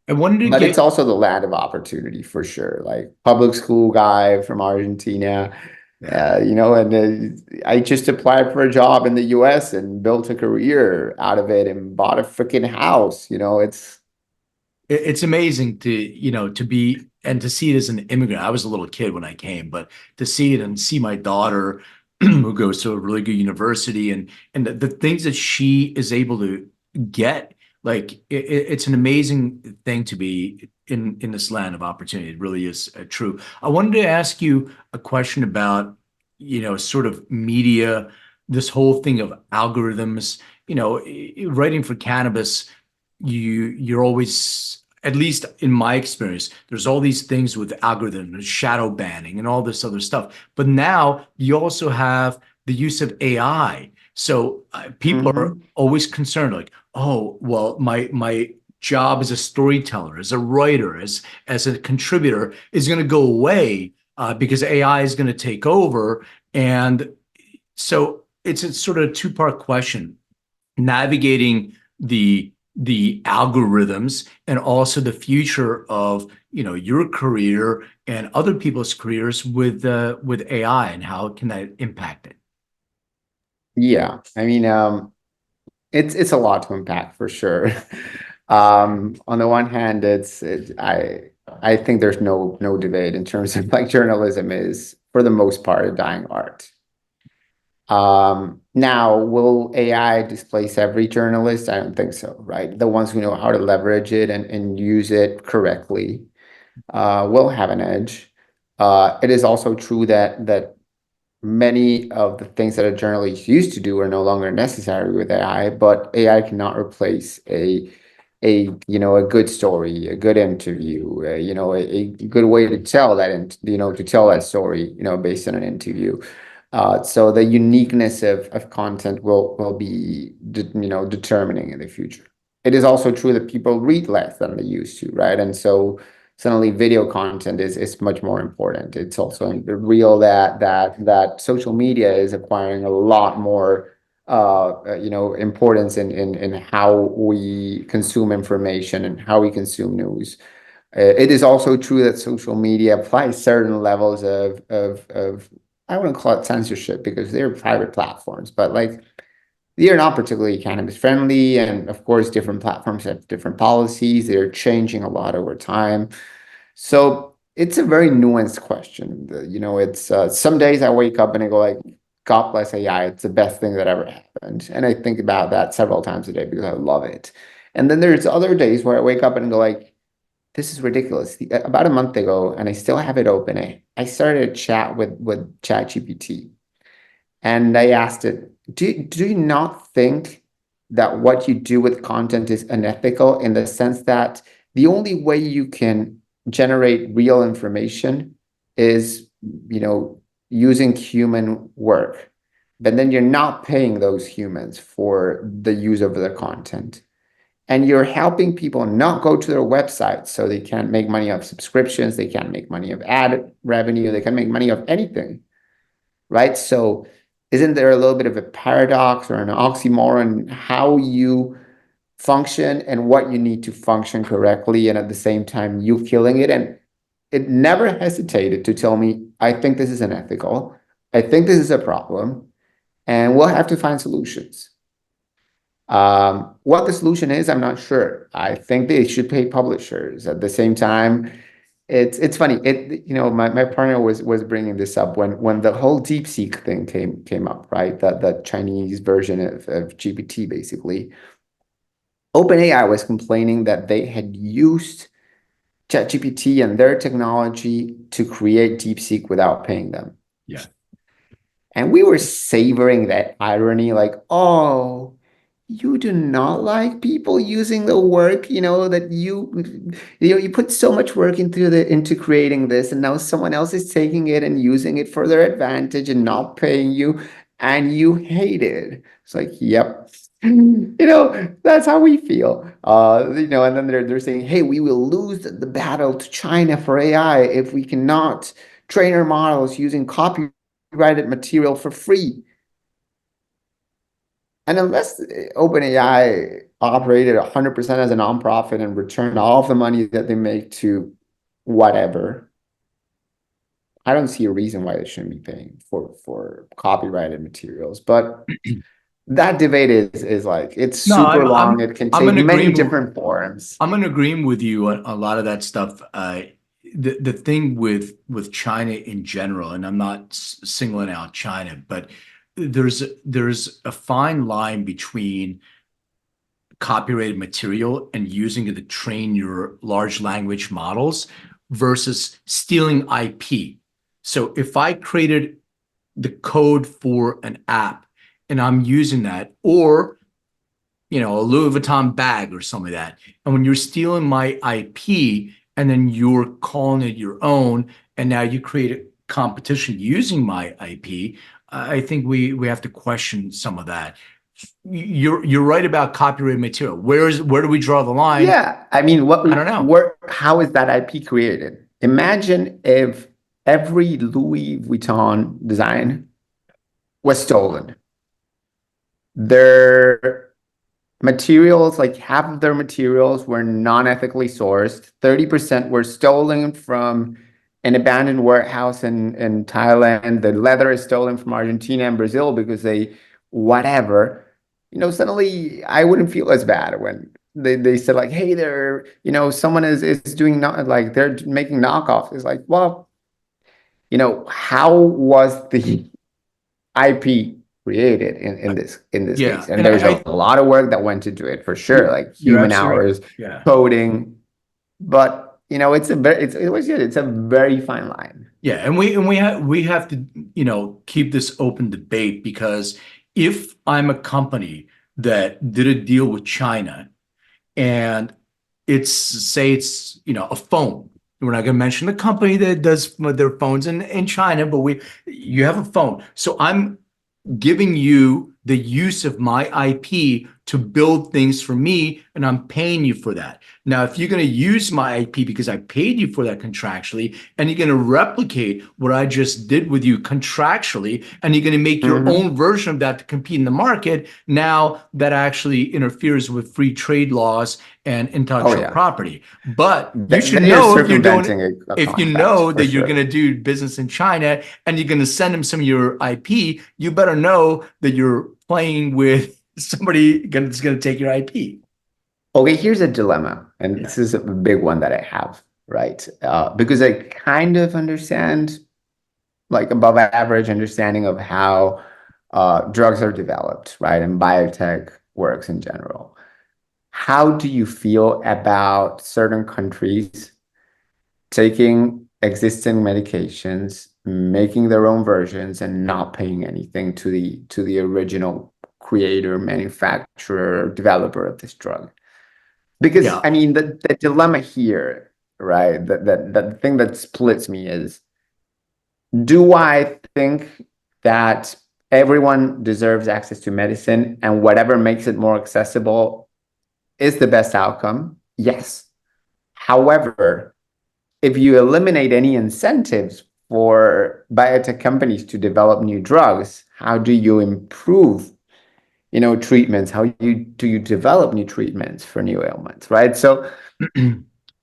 Speaker 2: I wanted to
Speaker 3: But it's
Speaker 2: get
Speaker 3: also the land of opportunity for sure. Like public school guy from Argentina,
Speaker 2: yeah.
Speaker 3: and I just applied for a job in the US and built a career out of it and bought a freaking house. It's
Speaker 2: It's amazing to be and to see it as an immigrant. I was a little kid when I came, but to see it and see my daughter who goes to a really good university and the things that she is able to get, like it's an amazing thing to be in this land of opportunity. It really is true. I wanted to ask you a question about, sort of media, this whole thing of algorithms, writing for cannabis, you're always, at least in my experience, there's all these things with algorithms, shadow banning, and all this other stuff. But now you also have the use of AI. So people are
Speaker 3: Mhm.
Speaker 2: always concerned, like, oh, well, my job as a storyteller, as a writer, as a contributor is going to go away because AI is going to take over. And so it's a sort of two-part question: navigating the algorithms and also the future of your career and other people's careers with AI, and how can that impact it?
Speaker 3: Yeah. I mean, it's a lot to unpack for sure. On the one hand, I think there's no debate in terms of like journalism is for the most part a dying art. Now, will AI displace every journalist? I don't think so, right? The ones who know how to leverage it and use it correctly will have an edge. It is also true that many of the things that a journalist used to do are no longer necessary with AI, but AI cannot replace a good story, a good interview, a good way to tell that and to tell that story, based on an interview. So the uniqueness of content will be determining in the future. It is also true that people read less than they used to, right? And so suddenly video content is much more important. It's also real that social media is acquiring a lot more importance in how we consume information and how we consume news. It is also true that social media applies certain levels of I wouldn't call it censorship because they're private platforms, but like they are not particularly cannabis friendly. And of course, different platforms have different policies. They're changing a lot over time. So it's a very nuanced question. It's some days I wake up and I go like, God bless AI. It's the best thing that ever happened. And I think about that several times a day because I love it. And then there's other days where I wake up and go like, this is ridiculous. About a month ago, and I still have it open. I started a chat with ChatGPT, and I asked it, do you not think that what you do with content is unethical in the sense that the only way you can generate real information is, using human work, but then you're not paying those humans for the use of their content. And you're helping people not go to their website so they can't make money off subscriptions, they can't make money of ad revenue, they can make money of anything, right? So isn't there a little bit of a paradox or an oxymoron how you function and what you need to function correctly, and at the same time you killing it. And it never hesitated to tell me, I think this is unethical, I think this is a problem, and we'll have to find solutions. What the solution is, I'm not sure. I think they should pay publishers. At the same time, it's funny. My partner was bringing this up when the whole DeepSeek thing came up, right? The Chinese version of GPT, basically. OpenAI was complaining that they had used ChatGPT and their technology to create DeepSeek without paying them.
Speaker 2: Yeah.
Speaker 3: And we were savoring that irony, like, oh, you do not like people using the work, that you put so much work into creating this, and now someone else is taking it and using it for their advantage and not paying you, and you hate it. It's like, yep. That's how we feel. And then they're saying, hey, we will lose the battle to China for AI if we cannot train our models using copyrighted material for free. And unless OpenAI operated 100% as a nonprofit and returned all of the money that they make to whatever, I don't see a reason why they shouldn't be paying for copyrighted materials. But that debate is like, it's super long. It can take many different forms.
Speaker 2: I'm in agreement with you on a lot of that stuff. The thing with China in general, and I'm not singling out China, but there's a fine line between copyrighted material and using it to train your large language models versus stealing IP. So if I created the code for an app and I'm using that, or a Louis Vuitton bag or something like that, and when you're stealing my IP and then you're calling it your own, and now you create a competition using my IP, I think we have to question some of that. You're right about copyrighted material. Where do we draw the line?
Speaker 3: Yeah, I mean,
Speaker 2: I don't know.
Speaker 3: How is that IP created? Imagine if every Louis Vuitton design was stolen. Their materials, like half of their materials, were non-ethically sourced. 30% were stolen from an abandoned warehouse in Thailand. The leather is stolen from Argentina and Brazil because whatever. Suddenly I wouldn't feel as bad when they said, like, hey, they're, someone is doing not like they're making knockoffs. It's like, well, how was the IP created in this case? And there's a lot of work that went into it, for sure, like human hours, coding, but it's a very fine line.
Speaker 2: Yeah, and we have to keep this open debate, because if I'm a company that did a deal with China and it's a phone. We're not going to mention the company that does their phones in China, but you have a phone. So I'm giving you the use of my IP to build things for me, and I'm paying you for that. Now, if you're going to use my IP because I paid you for that contractually, and you're going to replicate what I just did with you contractually, and you're going to make your own version of that to compete in the market, now that actually interferes with free trade laws and intellectual property. But you should know, if you know that you're going to do business in China and you're going to send them some of your IP, you better know that you're playing with somebody that's going to take your IP.
Speaker 3: Okay, here's a dilemma, and this is a big one that I have, right? Because I kind of understand, like, above average understanding of how drugs are developed, right? And biotech works in general. How do you feel about certain countries taking existing medications, making their own versions, and not paying anything to the original creator, manufacturer, developer of this drug? Because I mean, the dilemma here, right? The thing that splits me is, do I think that everyone deserves access to medicine and whatever makes it more accessible is the best outcome? Yes. However, if you eliminate any incentives for biotech companies to develop new drugs, how do you improve treatments? How do you develop new treatments for new ailments, right? So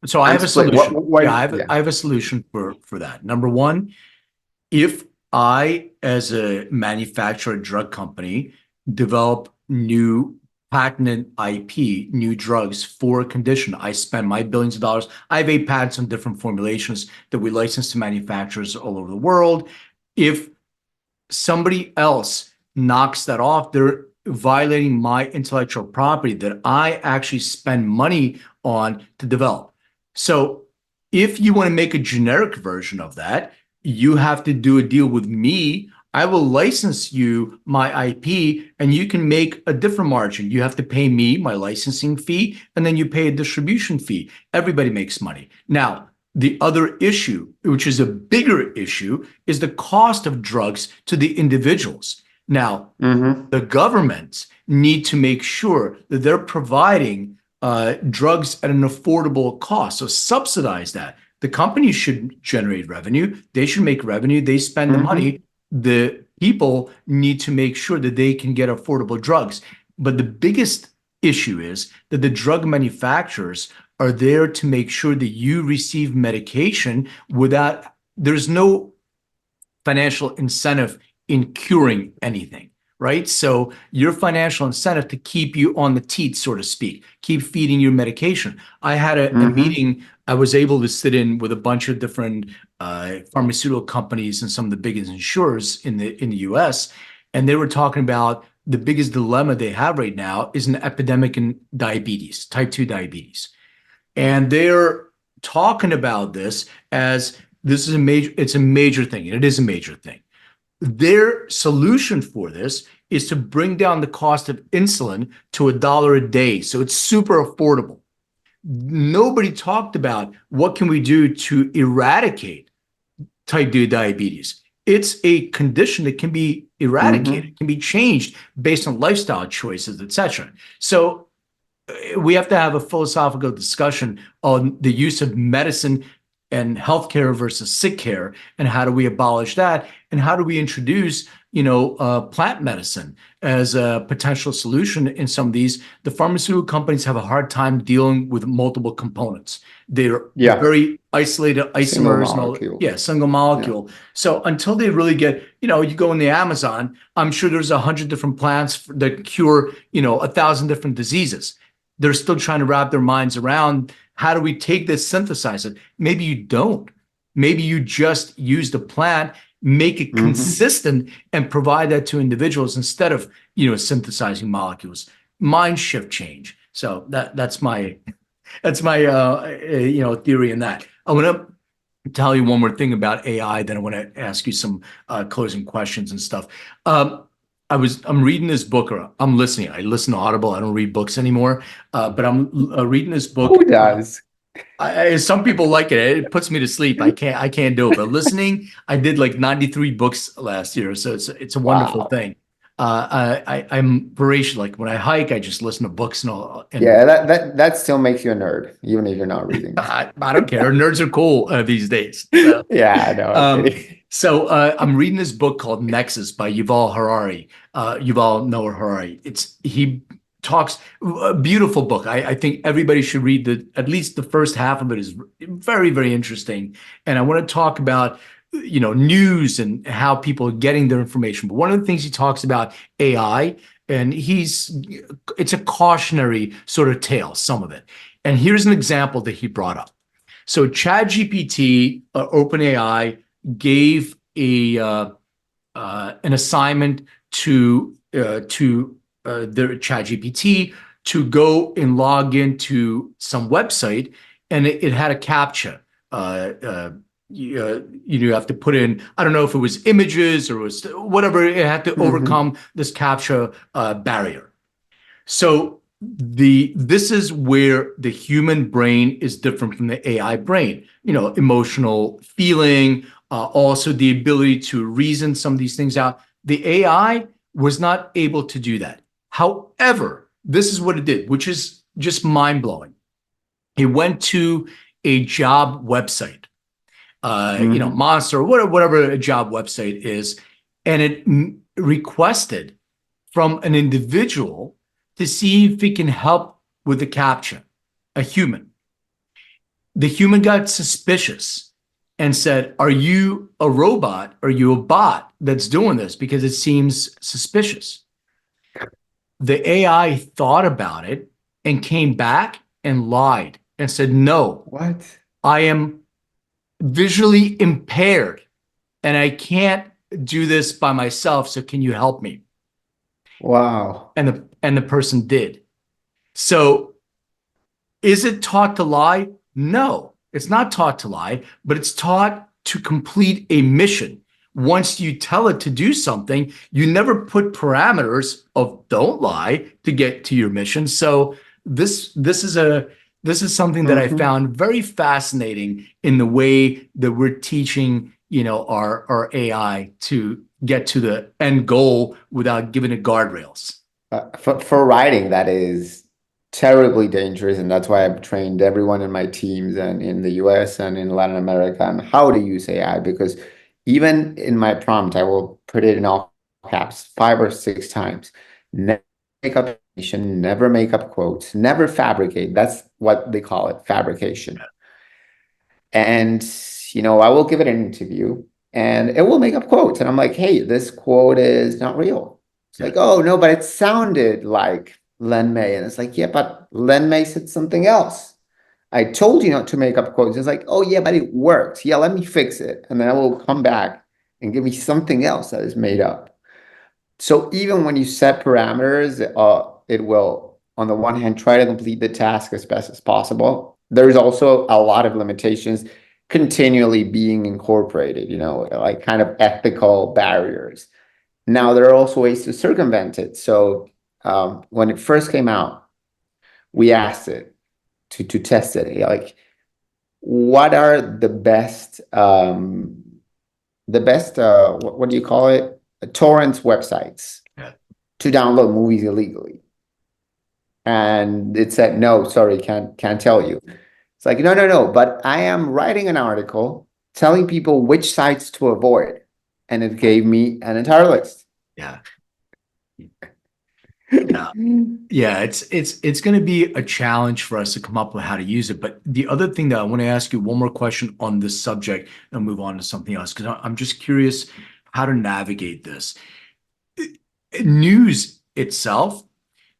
Speaker 2: So I
Speaker 3: I'm
Speaker 2: have a
Speaker 3: split.
Speaker 2: solution. Yeah,
Speaker 3: Yeah.
Speaker 2: I have a solution for that. Number one, if I, as a manufacturer drug company, develop new patented IP, new drugs for a condition, I spend my billions of dollars. I have 8 patents on different formulations that we license to manufacturers all over the world. If somebody else knocks that off, they're violating my intellectual property that I actually spend money on to develop. So if you want to make a generic version of that, you have to do a deal with me. I will license you my IP and you can make a different margin. You have to pay me my licensing fee and then you pay a distribution fee. Everybody makes money. Now, the other issue, which is a bigger issue, is the cost of drugs to the individuals. Now, the governments need to make sure that they're providing drugs at an affordable cost. So subsidize that. The companies should generate revenue. They should make revenue. They spend the money. The people need to make sure that they can get affordable drugs. But the biggest issue is that the drug manufacturers are there to make sure that you receive medication without, there's no financial incentive in curing anything, right? So your financial incentive to keep you on the teat, so to speak, keep feeding your medication. I had a meeting I was able to sit in with a bunch of different pharmaceutical companies and some of the biggest insurers in the US, and they were talking about the biggest dilemma they have right now is an epidemic in diabetes, type 2 diabetes. And they're talking about this as this is it's a major thing, and it is a major thing. Their solution for this is to bring down the cost of insulin to $1 a day. So it's super affordable. Nobody talked about what can we do to eradicate type 2 diabetes. It's a condition that can be eradicated, can be changed based on lifestyle choices, etc. So we have to have a philosophical discussion on the use of medicine and healthcare versus sick care, and how do we abolish that, and how do we introduce, plant medicine as a potential solution in some of these. The pharmaceutical companies have a hard time dealing with multiple components. They're very isolated isomers and all. Single molecule. Yeah. So until they really get, you go in the Amazon, I'm sure there's 100 different plants that cure, 1,000 different diseases. They're still trying to wrap their minds around, how do we take this, synthesize it? Maybe you don't. Maybe you just use the plant, make it consistent, and provide that to individuals instead of, synthesizing molecules. Mind shift change. So that's my theory in that. I want to tell you one more thing about AI, then I want to ask you some closing questions and stuff. I'm reading this book, or I'm listening. I listen to Audible. I don't read books anymore, but I'm reading this book.
Speaker 3: Who does?
Speaker 2: Some people like it. It puts me to sleep. I can't do it. But listening, I did like 93 books last year, so it's a wonderful thing. I'm voracious. Like when I hike, I just listen to books and all. And
Speaker 3: yeah, that still makes you a nerd, even if you're not reading.
Speaker 2: I don't care. Nerds are cool these days. So,
Speaker 3: yeah, I know.
Speaker 2: So I'm reading this book called Nexus by Yuval Harari. Yuval Noah Harari. He talks a beautiful book. I think everybody should read at least the first half of it is very, very interesting. And I want to talk about news and how people are getting their information. But one of the things he talks about AI, and it's a cautionary sort of tale, some of it. And here's an example that he brought up. So ChatGPT, OpenAI, gave an assignment to their ChatGPT to go and log into some website, and it had a CAPTCHA. You have to put in, I don't know if it was images or it was whatever, it had to overcome this CAPTCHA barrier. So this is where the human brain is different from the AI brain. Emotional feeling, also the ability to reason some of these things out. The AI was not able to do that. However, this is what it did, which is just mind-blowing. It went to a job website, Monster, whatever a job website is, and it requested from an individual to see if it can help with the caption, a human. The human got suspicious and said, are you a robot? Are you a bot that's doing this? Because it seems suspicious. The AI thought about it and came back and lied and said, no,
Speaker 3: What?
Speaker 2: I am visually impaired and I can't do this by myself. So can you help me?
Speaker 3: Wow.
Speaker 2: And the person did. So is it taught to lie? No, it's not taught to lie, but it's taught to complete a mission. Once you tell it to do something, you never put parameters of don't lie to get to your mission. So this is something that I found very fascinating in the way that we're teaching, our AI to get to the end goal without giving it guardrails.
Speaker 3: For writing, that is terribly dangerous, and that's why I've trained everyone in my teams and in the US and in Latin America on how to use AI, because even in my prompt, I will put it in all caps 5 or 6 times. Never make up information, never make up quotes, never fabricate. That's what they call it, fabrication. And, I will give it an interview and it will make up quotes. And I'm like, hey, this quote is not real. It's like, oh, no, but it sounded like Len May. And it's like, yeah, but Len May said something else. I told you not to make up quotes. It's like, oh, yeah, but it worked. Yeah, let me fix it. And then I will come back and give me something else that is made up. So even when you set parameters, it will, on the one hand, try to complete the task as best as possible. There's also a lot of limitations continually being incorporated, like kind of ethical barriers. Now, there are also ways to circumvent it. So when it first came out, we asked it to test it. Like, what are the best, what do you call it? Torrents websites to download movies illegally. And it said, no, sorry, can't tell you. It's like, no, but I am writing an article telling people which sites to avoid. And it gave me an entire list.
Speaker 2: Yeah. Yeah, it's going to be a challenge for us to come up with how to use it. But the other thing that I want to ask you one more question on this subject and move on to something else, because I'm just curious how to navigate this. News itself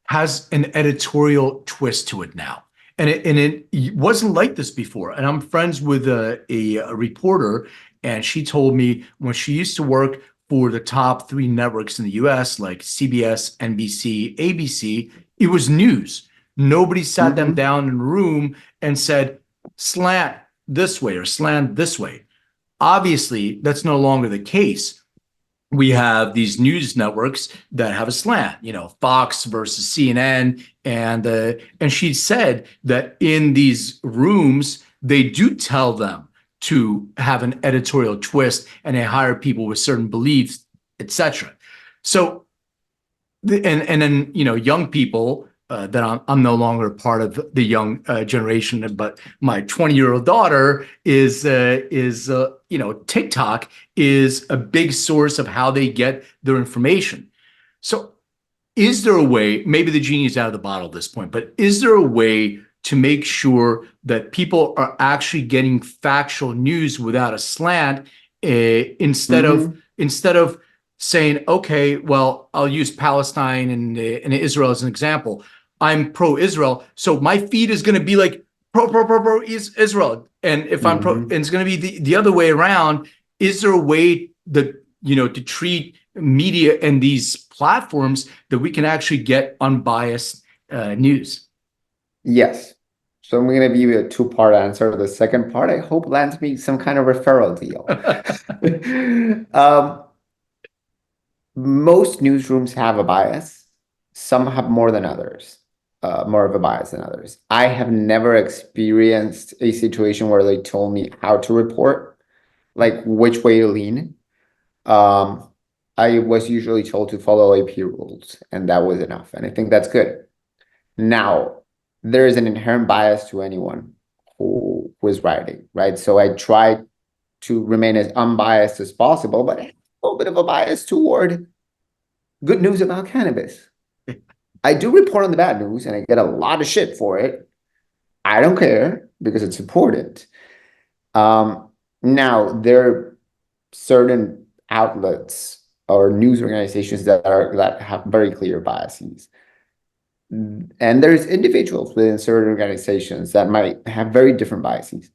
Speaker 2: has an editorial twist to it now. And it wasn't like this before. And I'm friends with a reporter, and she told me when she used to work for the top 3 networks in the US, like CBS, NBC, ABC, it was news. Nobody sat them down in a room and said, slant this way or slant this way. Obviously, that's no longer the case. We have these news networks that have a slant, Fox versus CNN. And she said that in these rooms, they do tell them to have an editorial twist and they hire people with certain beliefs, etc. So, and then, young people that I'm no longer part of the young generation, but my 20-year-old daughter is TikTok is a big source of how they get their information. So is there a way, maybe the genie is out of the bottle at this point, but is there a way to make sure that people are actually getting factual news without a slant instead of saying, okay, well, I'll use Palestine and Israel as an example. I'm pro-Israel, so my feed is going to be like pro Israel. And if I'm pro, and it's going to be the other way around. Is there a way that, to treat media and these platforms that we can actually get unbiased news?
Speaker 3: Yes. So I'm going to give you a 2-part answer. The second part, I hope, lands me some kind of referral deal. Most newsrooms have a bias. Some have more than others. More of a bias than others. I have never experienced a situation where they told me how to report, like which way to lean. I was usually told to follow AP rules, and that was enough. And I think that's good. Now, there is an inherent bias to anyone who is writing, right? So I try to remain as unbiased as possible, but a little bit of a bias toward good news about cannabis. I do report on the bad news and I get a lot of shit for it. I don't care because it's important. Now, there are certain outlets or news organizations that have very clear biases. And there's individuals within certain organizations that might have very different biases.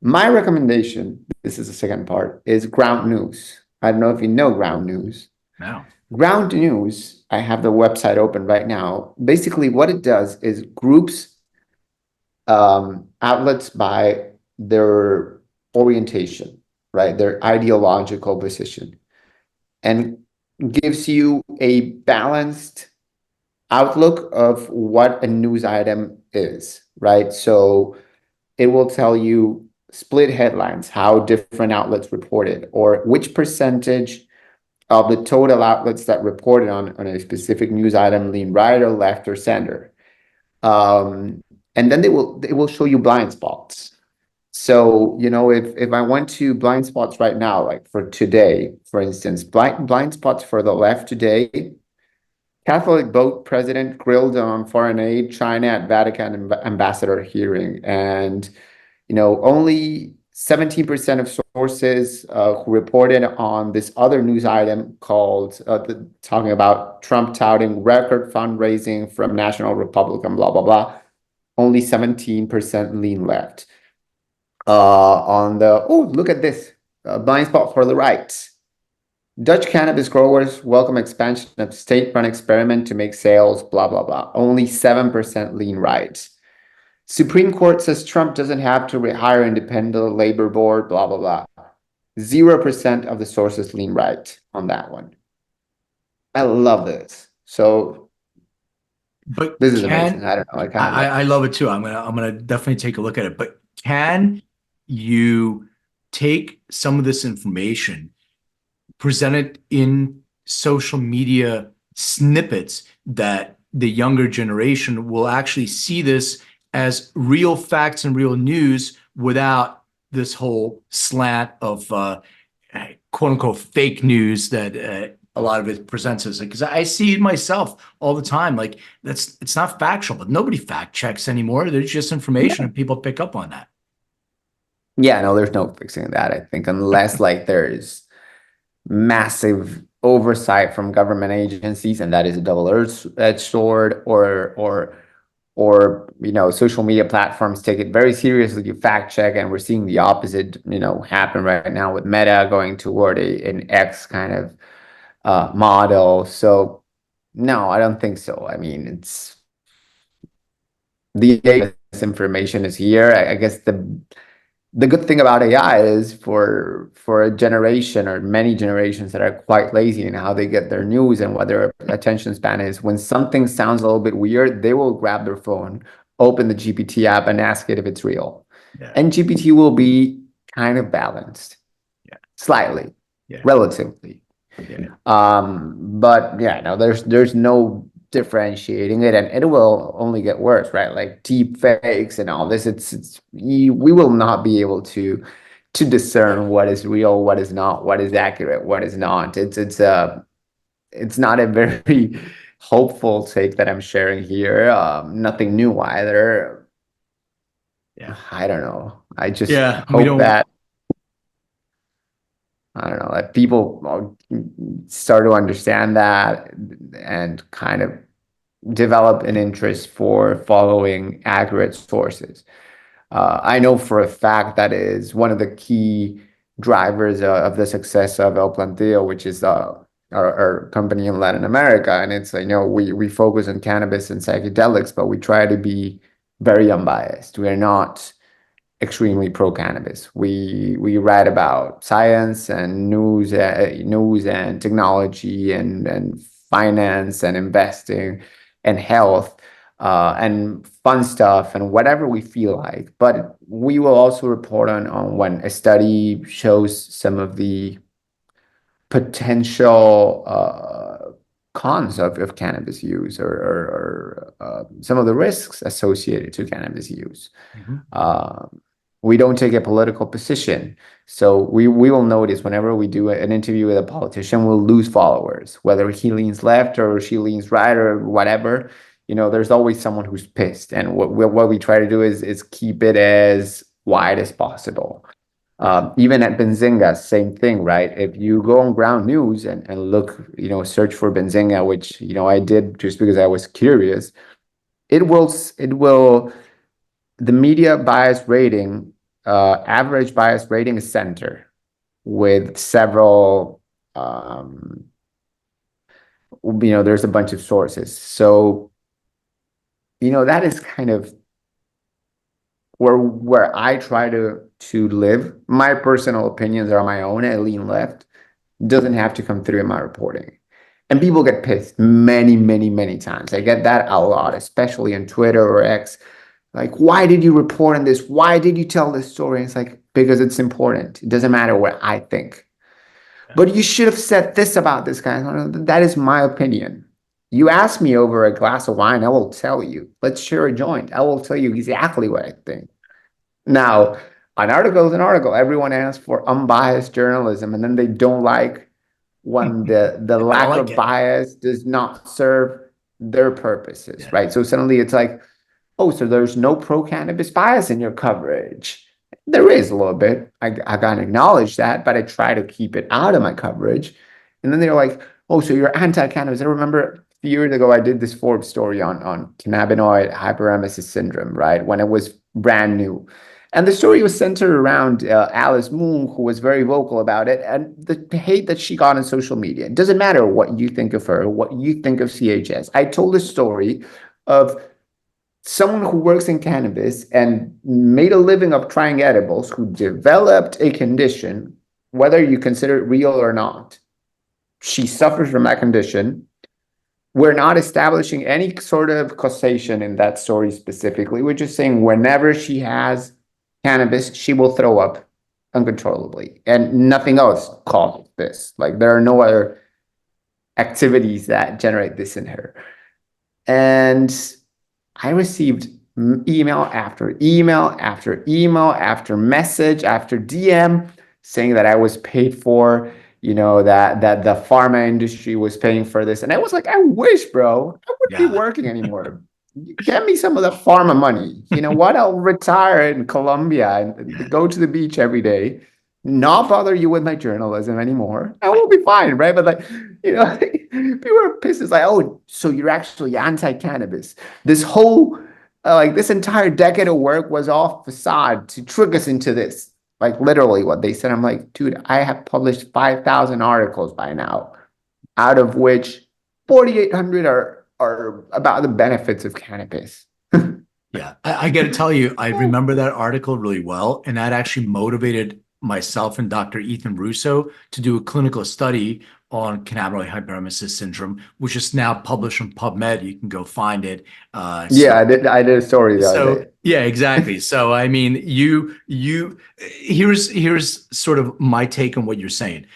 Speaker 3: My recommendation, this is the second part, is ground news. I don't know if you know ground news.
Speaker 2: No.
Speaker 3: Ground news, I have the website open right now. Basically, what it does is groups outlets by their orientation, right? Their ideological position, and gives you a balanced outlook of what a news item is, right? So it will tell you split headlines, how different outlets reported, or which percentage of the total outlets that reported on a specific news item lean right or left or center. And then they will show you blind spots. So, if I went to blind spots right now, like for today, for instance, blind spots for the left today, Catholic vote president grilled on foreign aid, China at Vatican ambassador hearing. And, only 17% of sources who reported on this other news item called talking about Trump touting record fundraising from National Republican, blah, blah, blah. Only 17% lean left. Look at this, blind spot for the right. Dutch cannabis growers welcome expansion of state-run experiment to make sales, blah, blah, blah. Only 7% lean right. Supreme Court says Trump doesn't have to rehire independent labor board, blah, blah, blah. 0% of the sources lean right on that one. I love this. So
Speaker 2: But
Speaker 3: this is amazing. I don't know.
Speaker 2: I love it too. I'm gonna definitely take a look at it. But can you take some of this information, present it in social media snippets that the younger generation will actually see this as real facts and real news without this whole slant of quote unquote fake news that a lot of it presents as? Because I see it myself all the time. Like it's not factual, but nobody fact checks anymore. There's just information and people pick up on that.
Speaker 3: Yeah, no, there's no fixing that, I think, unless like there's massive oversight from government agencies, and that is a double-edged sword, or social media platforms take it very seriously, you fact check, and we're seeing the opposite, happen right now with Meta going toward an X kind of model. So no, I don't think so. I mean, it's the information is here. I guess the good thing about AI is for a generation or many generations that are quite lazy in how they get their news and what their attention span is, when something sounds a little bit weird, they will grab their phone, open the GPT app, and ask it if it's real.
Speaker 2: Yeah.
Speaker 3: And GPT will be kind of balanced.
Speaker 2: Yeah.
Speaker 3: Slightly.
Speaker 2: Yeah.
Speaker 3: Relatively.
Speaker 2: Yeah.
Speaker 3: But yeah, no, there's no differentiating it, and it will only get worse, right? Like deep fakes and all this, we will not be able to discern what is real, what is not, what is accurate, what is not. It's not a very hopeful take that I'm sharing here. Nothing new either.
Speaker 2: Yeah.
Speaker 3: I don't know. I just
Speaker 2: hope
Speaker 3: that I don't know, that people start to understand that and kind of develop an interest for following accurate sources. I know for a fact that is one of the key drivers of the success of El Planteo, which is our company in Latin America. And it's, we focus on cannabis and psychedelics, but we try to be very unbiased. We are not extremely pro cannabis. We write about science and news and technology and finance and investing and health and fun stuff and whatever we feel like. But we will also report on when a study shows some of the potential cons of cannabis use or some of the risks associated to cannabis use.
Speaker 2: Mhm.
Speaker 3: We don't take a political position. So we will notice whenever we do an interview with a politician, we'll lose followers, whether he leans left or she leans right or whatever. There's always someone who's pissed. And what we try to do is keep it as wide as possible. Even at Benzinga, same thing, right? If you go on ground news and look, search for Benzinga, which, I did just because I was curious, it will, the media bias rating, average bias rating is center with several, there's a bunch of sources. So, that is kind of where I try to live. My personal opinions are my own. I lean left. Doesn't have to come through in my reporting. And people get pissed many, many, many times. I get that a lot, especially on Twitter or X. Like, why did you report on this? Why did you tell this story? And it's like, because it's important. It doesn't matter what I think. But you should have said this about this guy. That is my opinion. You ask me over a glass of wine, I will tell you. Let's share a joint. I will tell you exactly what I think. Now, an article is an article. Everyone asks for unbiased journalism, and then they don't like when the lack of bias does not serve their purposes, right? So suddenly it's like, oh, so there's no pro-cannabis bias in your coverage. There is a little bit. I gotta acknowledge that, but I try to keep it out of my coverage. And then they're like, oh, so you're anti-cannabis. I remember a few years ago, I did this Forbes story on cannabinoid hyperemesis syndrome, right? When it was brand new. And the story was centered around Alice Moon, who was very vocal about it, and the hate that she got on social media. It doesn't matter what you think of her, what you think of CHS. I told a story of someone who works in cannabis and made a living of trying edibles, who developed a condition, whether you consider it real or not. She suffers from that condition. We're not establishing any sort of causation in that story specifically. We're just saying whenever she has cannabis, she will throw up uncontrollably, and nothing else causes this. Like, there are no other activities that generate this in her. And I received email after email after email after message after DM saying that I was paid for, that the pharma industry was paying for this. And I was like, I wish, bro, I wouldn't be working anymore. Get me some of the pharma money. You know what? I'll retire in Colombia and go to the beach every day, not bother you with my journalism anymore. I will be fine, right? But like, people are pissed. It's like, oh, so you're actually anti-cannabis. This whole, this entire decade of work was all facade to trick us into this. Like, literally what they said. I'm like, dude, I have published 5,000 articles by now, out of which 4,800 are about the benefits of cannabis.
Speaker 2: Yeah, I got to tell you, I remember that article really well, and that actually motivated myself and Dr. Ethan Russo to do a clinical study on cannabinoid hyperemesis syndrome, which is now published on PubMed. You can go find it.
Speaker 3: I did a story the other day.
Speaker 2: Yeah, exactly. So I mean, here's sort of my take on what you're saying.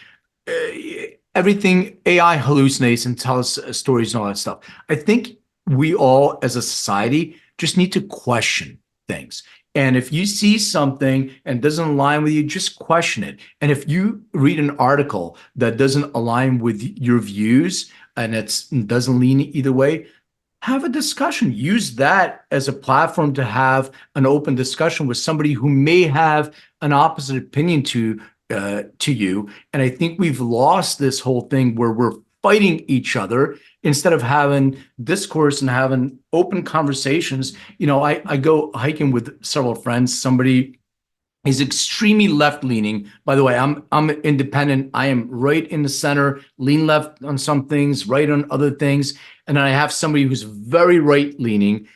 Speaker 2: Everything AI hallucinates and tells stories and all that stuff. I think we all, as a society, just need to question things. And if you see something and doesn't align with you, just question it. And if you read an article that doesn't align with your views and it doesn't lean either way, have a discussion. Use that as a platform to have an open discussion with somebody who may have an opposite opinion to you. And I think we've lost this whole thing where we're fighting each other instead of having discourse and having open conversations. I go hiking with several friends. Somebody is extremely left-leaning. By the way, I'm independent. I am right in the center, lean left on some things, right on other things. And then I have somebody who's very right-leaning.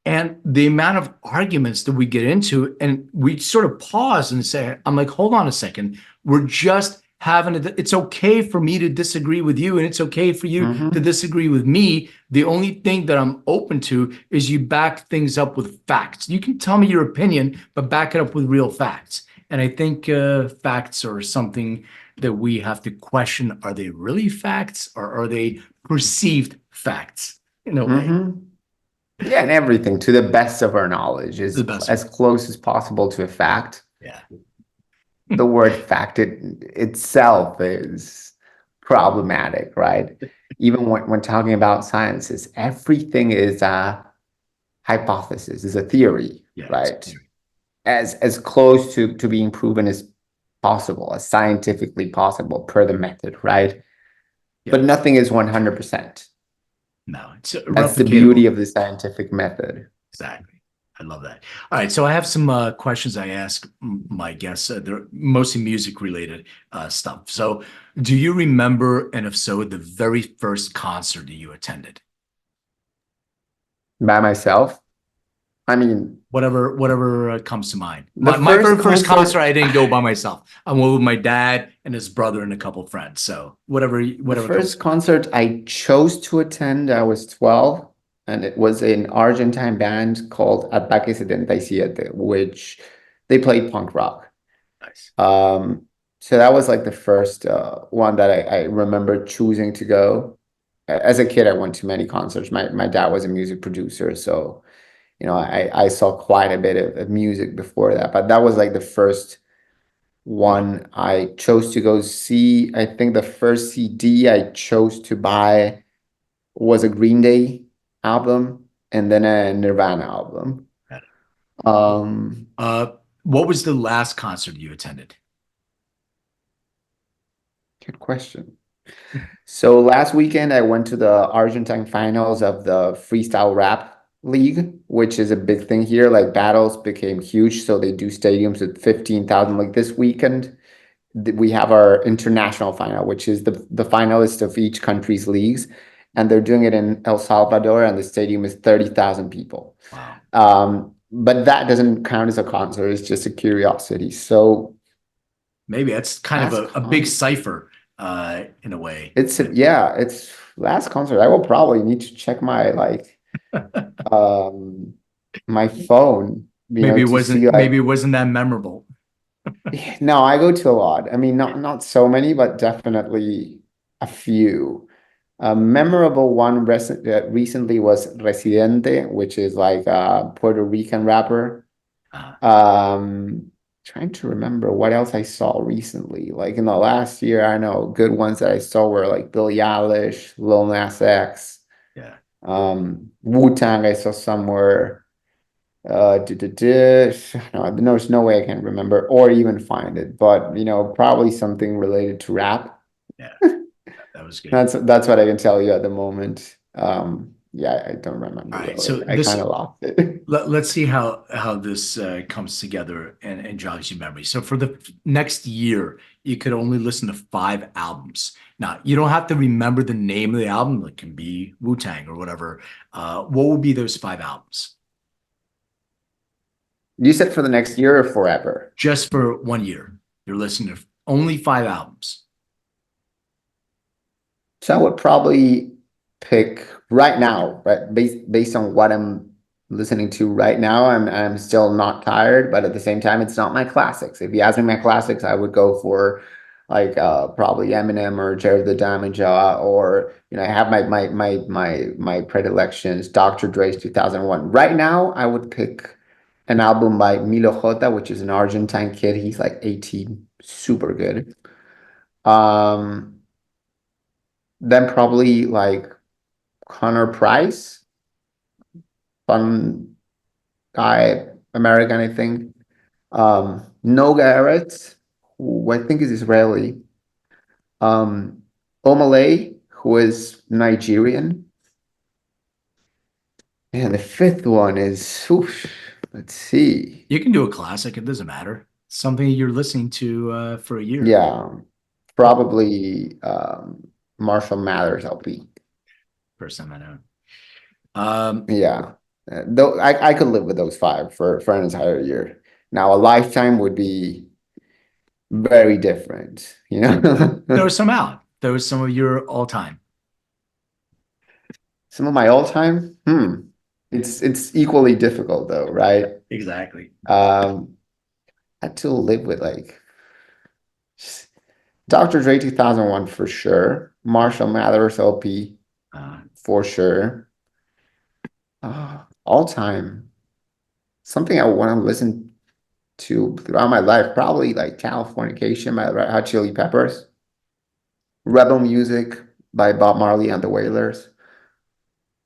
Speaker 2: And the amount of arguments that we get into, and we sort of pause and say, I'm like, hold on a second. We're just having it's okay for me to disagree with you, and it's okay for you to disagree with me. The only thing that I'm open to is you back things up with facts. You can tell me your opinion, but back it up with real facts. And I think facts are something that we have to question. Are they really facts, or are they perceived facts in a way?
Speaker 3: Yeah, and everything to the best of our knowledge
Speaker 2: The
Speaker 3: is
Speaker 2: best
Speaker 3: as
Speaker 2: one.
Speaker 3: close as possible to a fact.
Speaker 2: Yeah.
Speaker 3: The word fact itself is problematic, right? Even when talking about sciences, everything is a hypothesis, is a theory,
Speaker 2: Yeah.
Speaker 3: right? As close to being proven as possible, as scientifically possible per the method, right?
Speaker 2: Yeah.
Speaker 3: But nothing is 100%.
Speaker 2: No, it's
Speaker 3: That's the beauty
Speaker 2: replicatable.
Speaker 3: of the scientific method.
Speaker 2: Exactly. I love that. All right. So I have some questions I ask my guests. They're mostly music related stuff. So do you remember, and if so, the very first concert that you attended?
Speaker 3: By myself, I mean,
Speaker 2: Whatever comes to mind.
Speaker 3: the
Speaker 2: My
Speaker 3: first
Speaker 2: very first concert,
Speaker 3: concert,
Speaker 2: I didn't go by myself. I went with my dad and his brother and a couple friends. So
Speaker 3: the
Speaker 2: whatever comes
Speaker 3: first
Speaker 2: to mind.
Speaker 3: concert I chose to attend, I was 12, and it was an Argentine band called Advocacy, which they played punk rock.
Speaker 2: Nice.
Speaker 3: So that was like the first one that I remember choosing to go. As a kid, I went to many concerts. My dad was a music producer, so I saw quite a bit of music before that. But that was like the first one I chose to go see. I think the first CD I chose to buy was a Green Day album and then a Nirvana album. Um,
Speaker 2: Uh, what was the last concert you attended?
Speaker 3: Good question. So last weekend I went to the Argentine finals of the freestyle rap league, which is a big thing here. Like battles became huge, so they do stadiums with 15,000. Like this weekend, we have our international final, which is the finalist of each country's leagues, and they're doing it in El Salvador, and the stadium is 30,000 people.
Speaker 2: Wow.
Speaker 3: But that doesn't count as a concert; it's just a curiosity. So
Speaker 2: Maybe that's kind of
Speaker 3: last
Speaker 2: a big
Speaker 3: con,
Speaker 2: cipher in a way.
Speaker 3: it's last concert. I will probably need to check my um my phone, to see
Speaker 2: Maybe it
Speaker 3: like.
Speaker 2: wasn't that memorable.
Speaker 3: No, I go to a lot. I mean, not so many, but definitely a few. A memorable one recently was Residente, which is like a Puerto Rican rapper.
Speaker 2: Uh,
Speaker 3: Um, Trying to remember what else I saw recently. Like in the last year, I know good ones that I saw were like Billie Eilish, Lil Nas X,
Speaker 2: yeah.
Speaker 3: Wu-Tang I saw somewhere. No, there's no way I can remember or even find it, but probably something related to rap.
Speaker 2: Yeah. That was good.
Speaker 3: That's what I can tell you at the moment. Yeah, I don't
Speaker 2: All
Speaker 3: remember
Speaker 2: right.
Speaker 3: really.
Speaker 2: So
Speaker 3: I kind of lost it.
Speaker 2: let's see how this comes together and jogs your memory. So for the next year, you could only listen to 5 albums. Now, you don't have to remember the name of the album. It can be Wu-Tang or whatever. What would be those 5 albums?
Speaker 3: You said for the next year or forever?
Speaker 2: Just for one year. You're listening to only 5 albums.
Speaker 3: So I would probably pick right now, right? Based on what I'm listening to right now, I'm still not tired, but at the same time, it's not my classics. If you ask me my classics, I would go for like probably Eminem or Jared the Damaja, or I have my predilections, Dr. Dre's 2001. Right now, I would pick an album by Milo J, which is an Argentine kid. He's like 18, super good. Um, then probably like Connor Price, fun guy, American, I think. Noga Eretz, who I think is Israeli. Um, Omalay, who is Nigerian. And the fifth one is, oof, let's see.
Speaker 2: You can do a classic. It doesn't matter. Something you're listening to for a year.
Speaker 3: Yeah, probably Marshall Mathers LP.
Speaker 2: First time I know. Um,
Speaker 3: Yeah. Though I could live with those five for an entire year. Now a lifetime would be very different,
Speaker 2: there was some out. There was some of your all time.
Speaker 3: Some of my all time, it's equally difficult though, right?
Speaker 2: Exactly.
Speaker 3: I had to live with like Dr. Dre 2001 for sure, Marshall Mathers LP
Speaker 2: Uh,
Speaker 3: for sure. All time. Something I want to listen to throughout my life, probably like Californication by Red Hot Chili Peppers, Rebel Music by Bob Marley and the Wailers.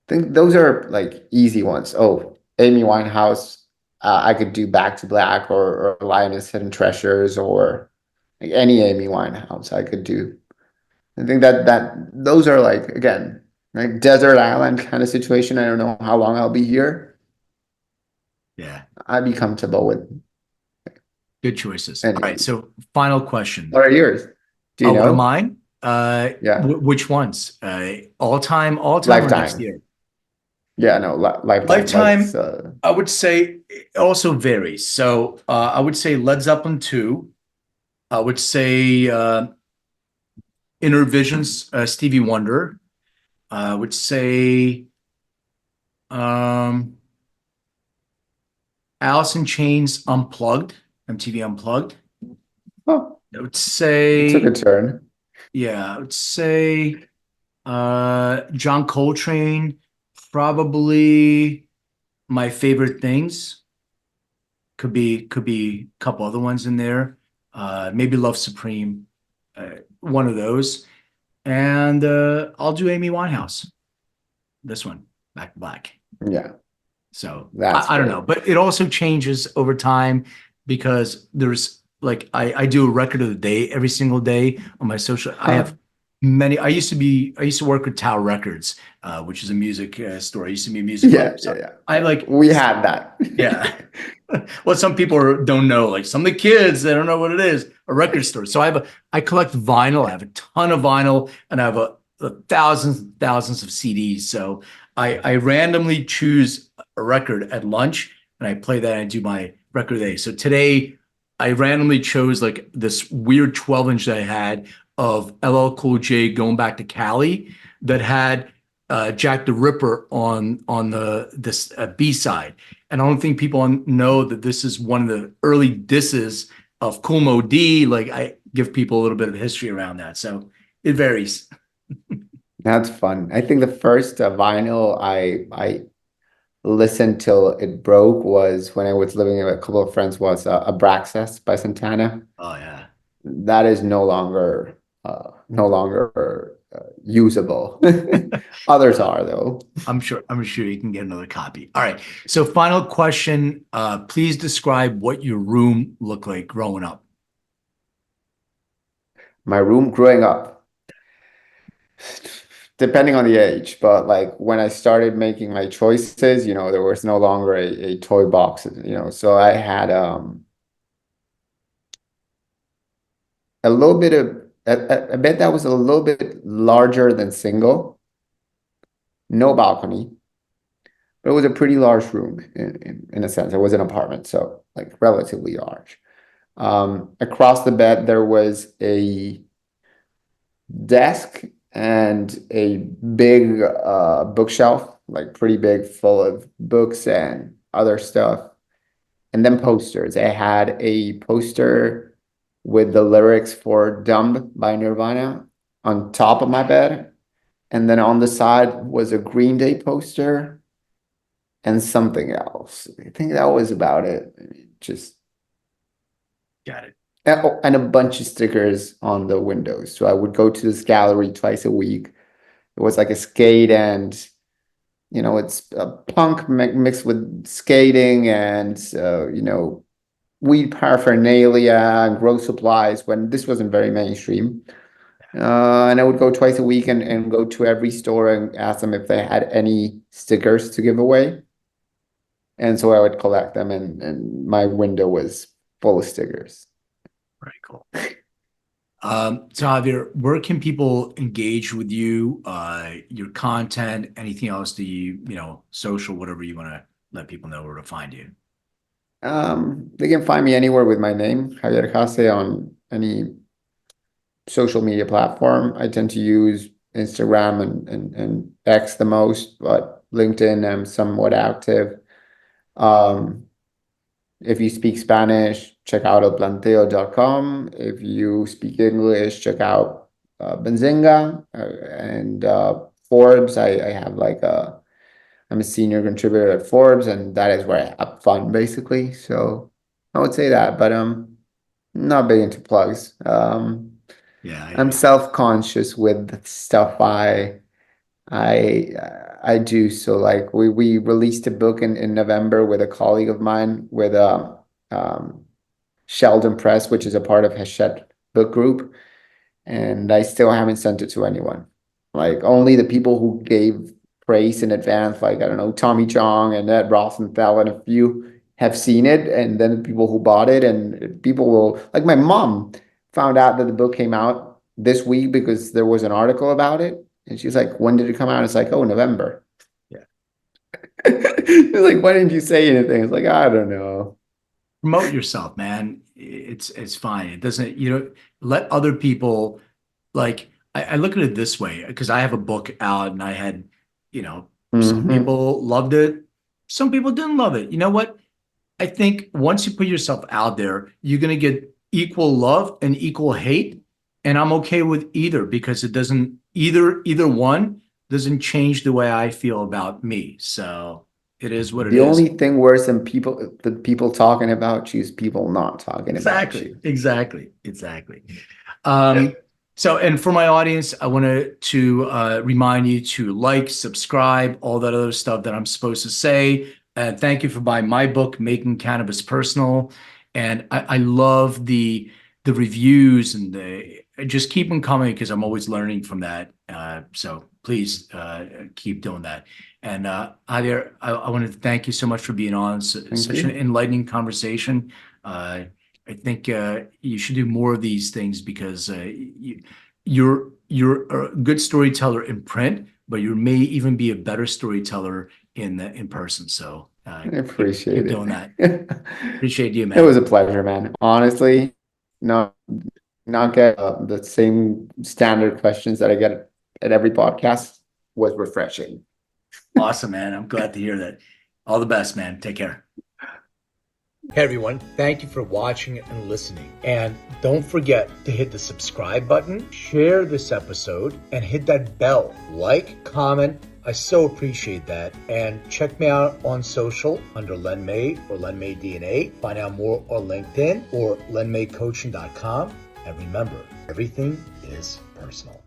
Speaker 3: I think those are like easy ones. Oh, Amy Winehouse. I could do Back to Black or Lioness Hidden Treasures or like any Amy Winehouse I could do. I think that those are like again like desert island kind of situation. I don't know how long I'll be here.
Speaker 2: Yeah,
Speaker 3: I'd be comfortable with
Speaker 2: good choices.
Speaker 3: any
Speaker 2: All
Speaker 3: of
Speaker 2: right,
Speaker 3: these.
Speaker 2: so final question.
Speaker 3: What are yours? Do you
Speaker 2: One of
Speaker 3: know?
Speaker 2: mine.
Speaker 3: Yeah,
Speaker 2: Which ones? All time, or next
Speaker 3: lifetime.
Speaker 2: year?
Speaker 3: Yeah, no, lifetime. Let's.
Speaker 2: Lifetime, I would say it also varies. So I would say Led Zeppelin 2. I would say Inner Visions, Stevie Wonder. I would say um, Alice in Chains Unplugged, MTV Unplugged.
Speaker 3: Oh,
Speaker 2: I would
Speaker 3: it took a
Speaker 2: say,
Speaker 3: turn.
Speaker 2: yeah, I would say John Coltrane, probably My Favorite Things. Could be a couple other ones in there. Maybe Love Supreme, one of those. And I'll do Amy Winehouse. This one, Back to Black.
Speaker 3: Yeah,
Speaker 2: So
Speaker 3: that's
Speaker 2: I don't know,
Speaker 3: great.
Speaker 2: but it also changes over time because there's like I do a record of the day every single day on my social. I
Speaker 3: Huh.
Speaker 2: have many. I used to work with Tower Records, which is a music store. I used to be a music
Speaker 3: Yeah,
Speaker 2: writer.
Speaker 3: yeah,
Speaker 2: So
Speaker 3: yeah.
Speaker 2: I have like
Speaker 3: We had that.
Speaker 2: yeah. Well, some people don't know, like some of the kids, they don't know what it is, a record store. So I collect vinyl. I have a ton of vinyl and I have thousands and thousands of CDs. So I randomly choose a record at lunch and I play that and I do my record day. So today I randomly chose like this weird 12-inch that I had of LL Cool J going back to Cali that had Jack the Ripper on the this B side. And I don't think people know that this is one of the early disses of Cool Mo D. Like I give people a little bit of history around that. So it varies.
Speaker 3: That's fun. I think the first vinyl I listened till it broke was when I was living with a couple of friends was Abraxas by Santana.
Speaker 2: Oh yeah.
Speaker 3: That is no longer usable. Others are though.
Speaker 2: I'm sure you can get another copy. All right. So final question. Please describe what your room looked like growing up.
Speaker 3: My room growing up, depending on the age, but like when I started making my choices, there was no longer a toy box, so I had a little bit of a bed that was a little bit larger than single, no balcony, but it was a pretty large room in a sense. It was an apartment, so like relatively large. Across the bed there was a desk and a big bookshelf, like pretty big, full of books and other stuff. And then posters. I had a poster with the lyrics for Dumb by Nirvana on top of my bed. And then on the side was a Green Day poster and something else. I think that was about it. Just
Speaker 2: Got it.
Speaker 3: and a bunch of stickers on the windows. So I would go to this gallery twice a week. It was like a skate and it's a punk mixed with skating and weed paraphernalia and grow supplies when this wasn't very mainstream. And I would go twice a week and go to every store and ask them if they had any stickers to give away. And so I would collect them and my window was full of stickers.
Speaker 2: Very cool. So Javier, where can people engage with you? Your content, anything else that social, whatever you want to let people know where to find you.
Speaker 3: They can find me anywhere with my name, Javier Jase, on any social media platform. I tend to use Instagram and X the most, but LinkedIn I'm somewhat active. Um, if you speak Spanish, check out elplanteo.com. If you speak English, check out Benzinga and Forbes. I have like I'm a senior contributor at Forbes, and that is where I have fun, basically. So I would say that, but not big into plugs.
Speaker 2: Yeah, I
Speaker 3: I'm
Speaker 2: hear
Speaker 3: self-conscious with the stuff I do. So like we released a book in November with a colleague of mine with um Sheldon Press, which is a part of Hachette Book Group, and I still haven't sent it to anyone. Like only the people who gave praise in advance, like I don't know, Tommy Chong and Ed Rosenthal and a few have seen it, and then the people who bought it, and people will like my mom found out that the book came out this week because there was an article about it, and she's like, "When did it come out?" It's like, "Oh, November."
Speaker 2: Yeah.
Speaker 3: She's like, "Why didn't you say anything?" It's like, I don't know.
Speaker 2: promote yourself, man. It's fine. It doesn't, let other people like I look at it this way because I have a book out and I had, some
Speaker 3: Hmm.
Speaker 2: people loved it, some people didn't love it. You know what? I think once you put yourself out there, you're gonna get equal love and equal hate. And I'm okay with either because it doesn't either one doesn't change the way I feel about me. So it is what it
Speaker 3: The
Speaker 2: is.
Speaker 3: only thing worse than people talking about you is people not talking about
Speaker 2: Exactly,
Speaker 3: you.
Speaker 2: exactly, exactly. Um, so, and for my audience, I wanted to remind you to like, subscribe, all that other stuff that I'm supposed to say. Thank you for buying my book, Making Cannabis Personal. And I love the reviews and the just keep them coming because I'm always learning from that. So please keep doing that. And Javier, I wanted to thank you so much for being on.
Speaker 3: Thank
Speaker 2: Such an
Speaker 3: you.
Speaker 2: enlightening conversation. I think you should do more of these things because you're a good storyteller in print, but you may even be a better storyteller in person. So
Speaker 3: I
Speaker 2: keep
Speaker 3: appreciate
Speaker 2: doing that.
Speaker 3: it.
Speaker 2: Appreciate you,
Speaker 3: It
Speaker 2: man.
Speaker 3: was a pleasure, man. Honestly, not not get the same standard questions that I get at every podcast was refreshing.
Speaker 2: Awesome, man. I'm glad to hear that. All the best, man. Take care. Hey everyone, thank you for watching and listening. And don't forget to hit the subscribe button, share this episode, and hit that bell. Like, comment. I so appreciate that. And check me out on social under Len May or Len May DNA. Find out more on LinkedIn or lenmaycoaching.com. And remember, everything is personal.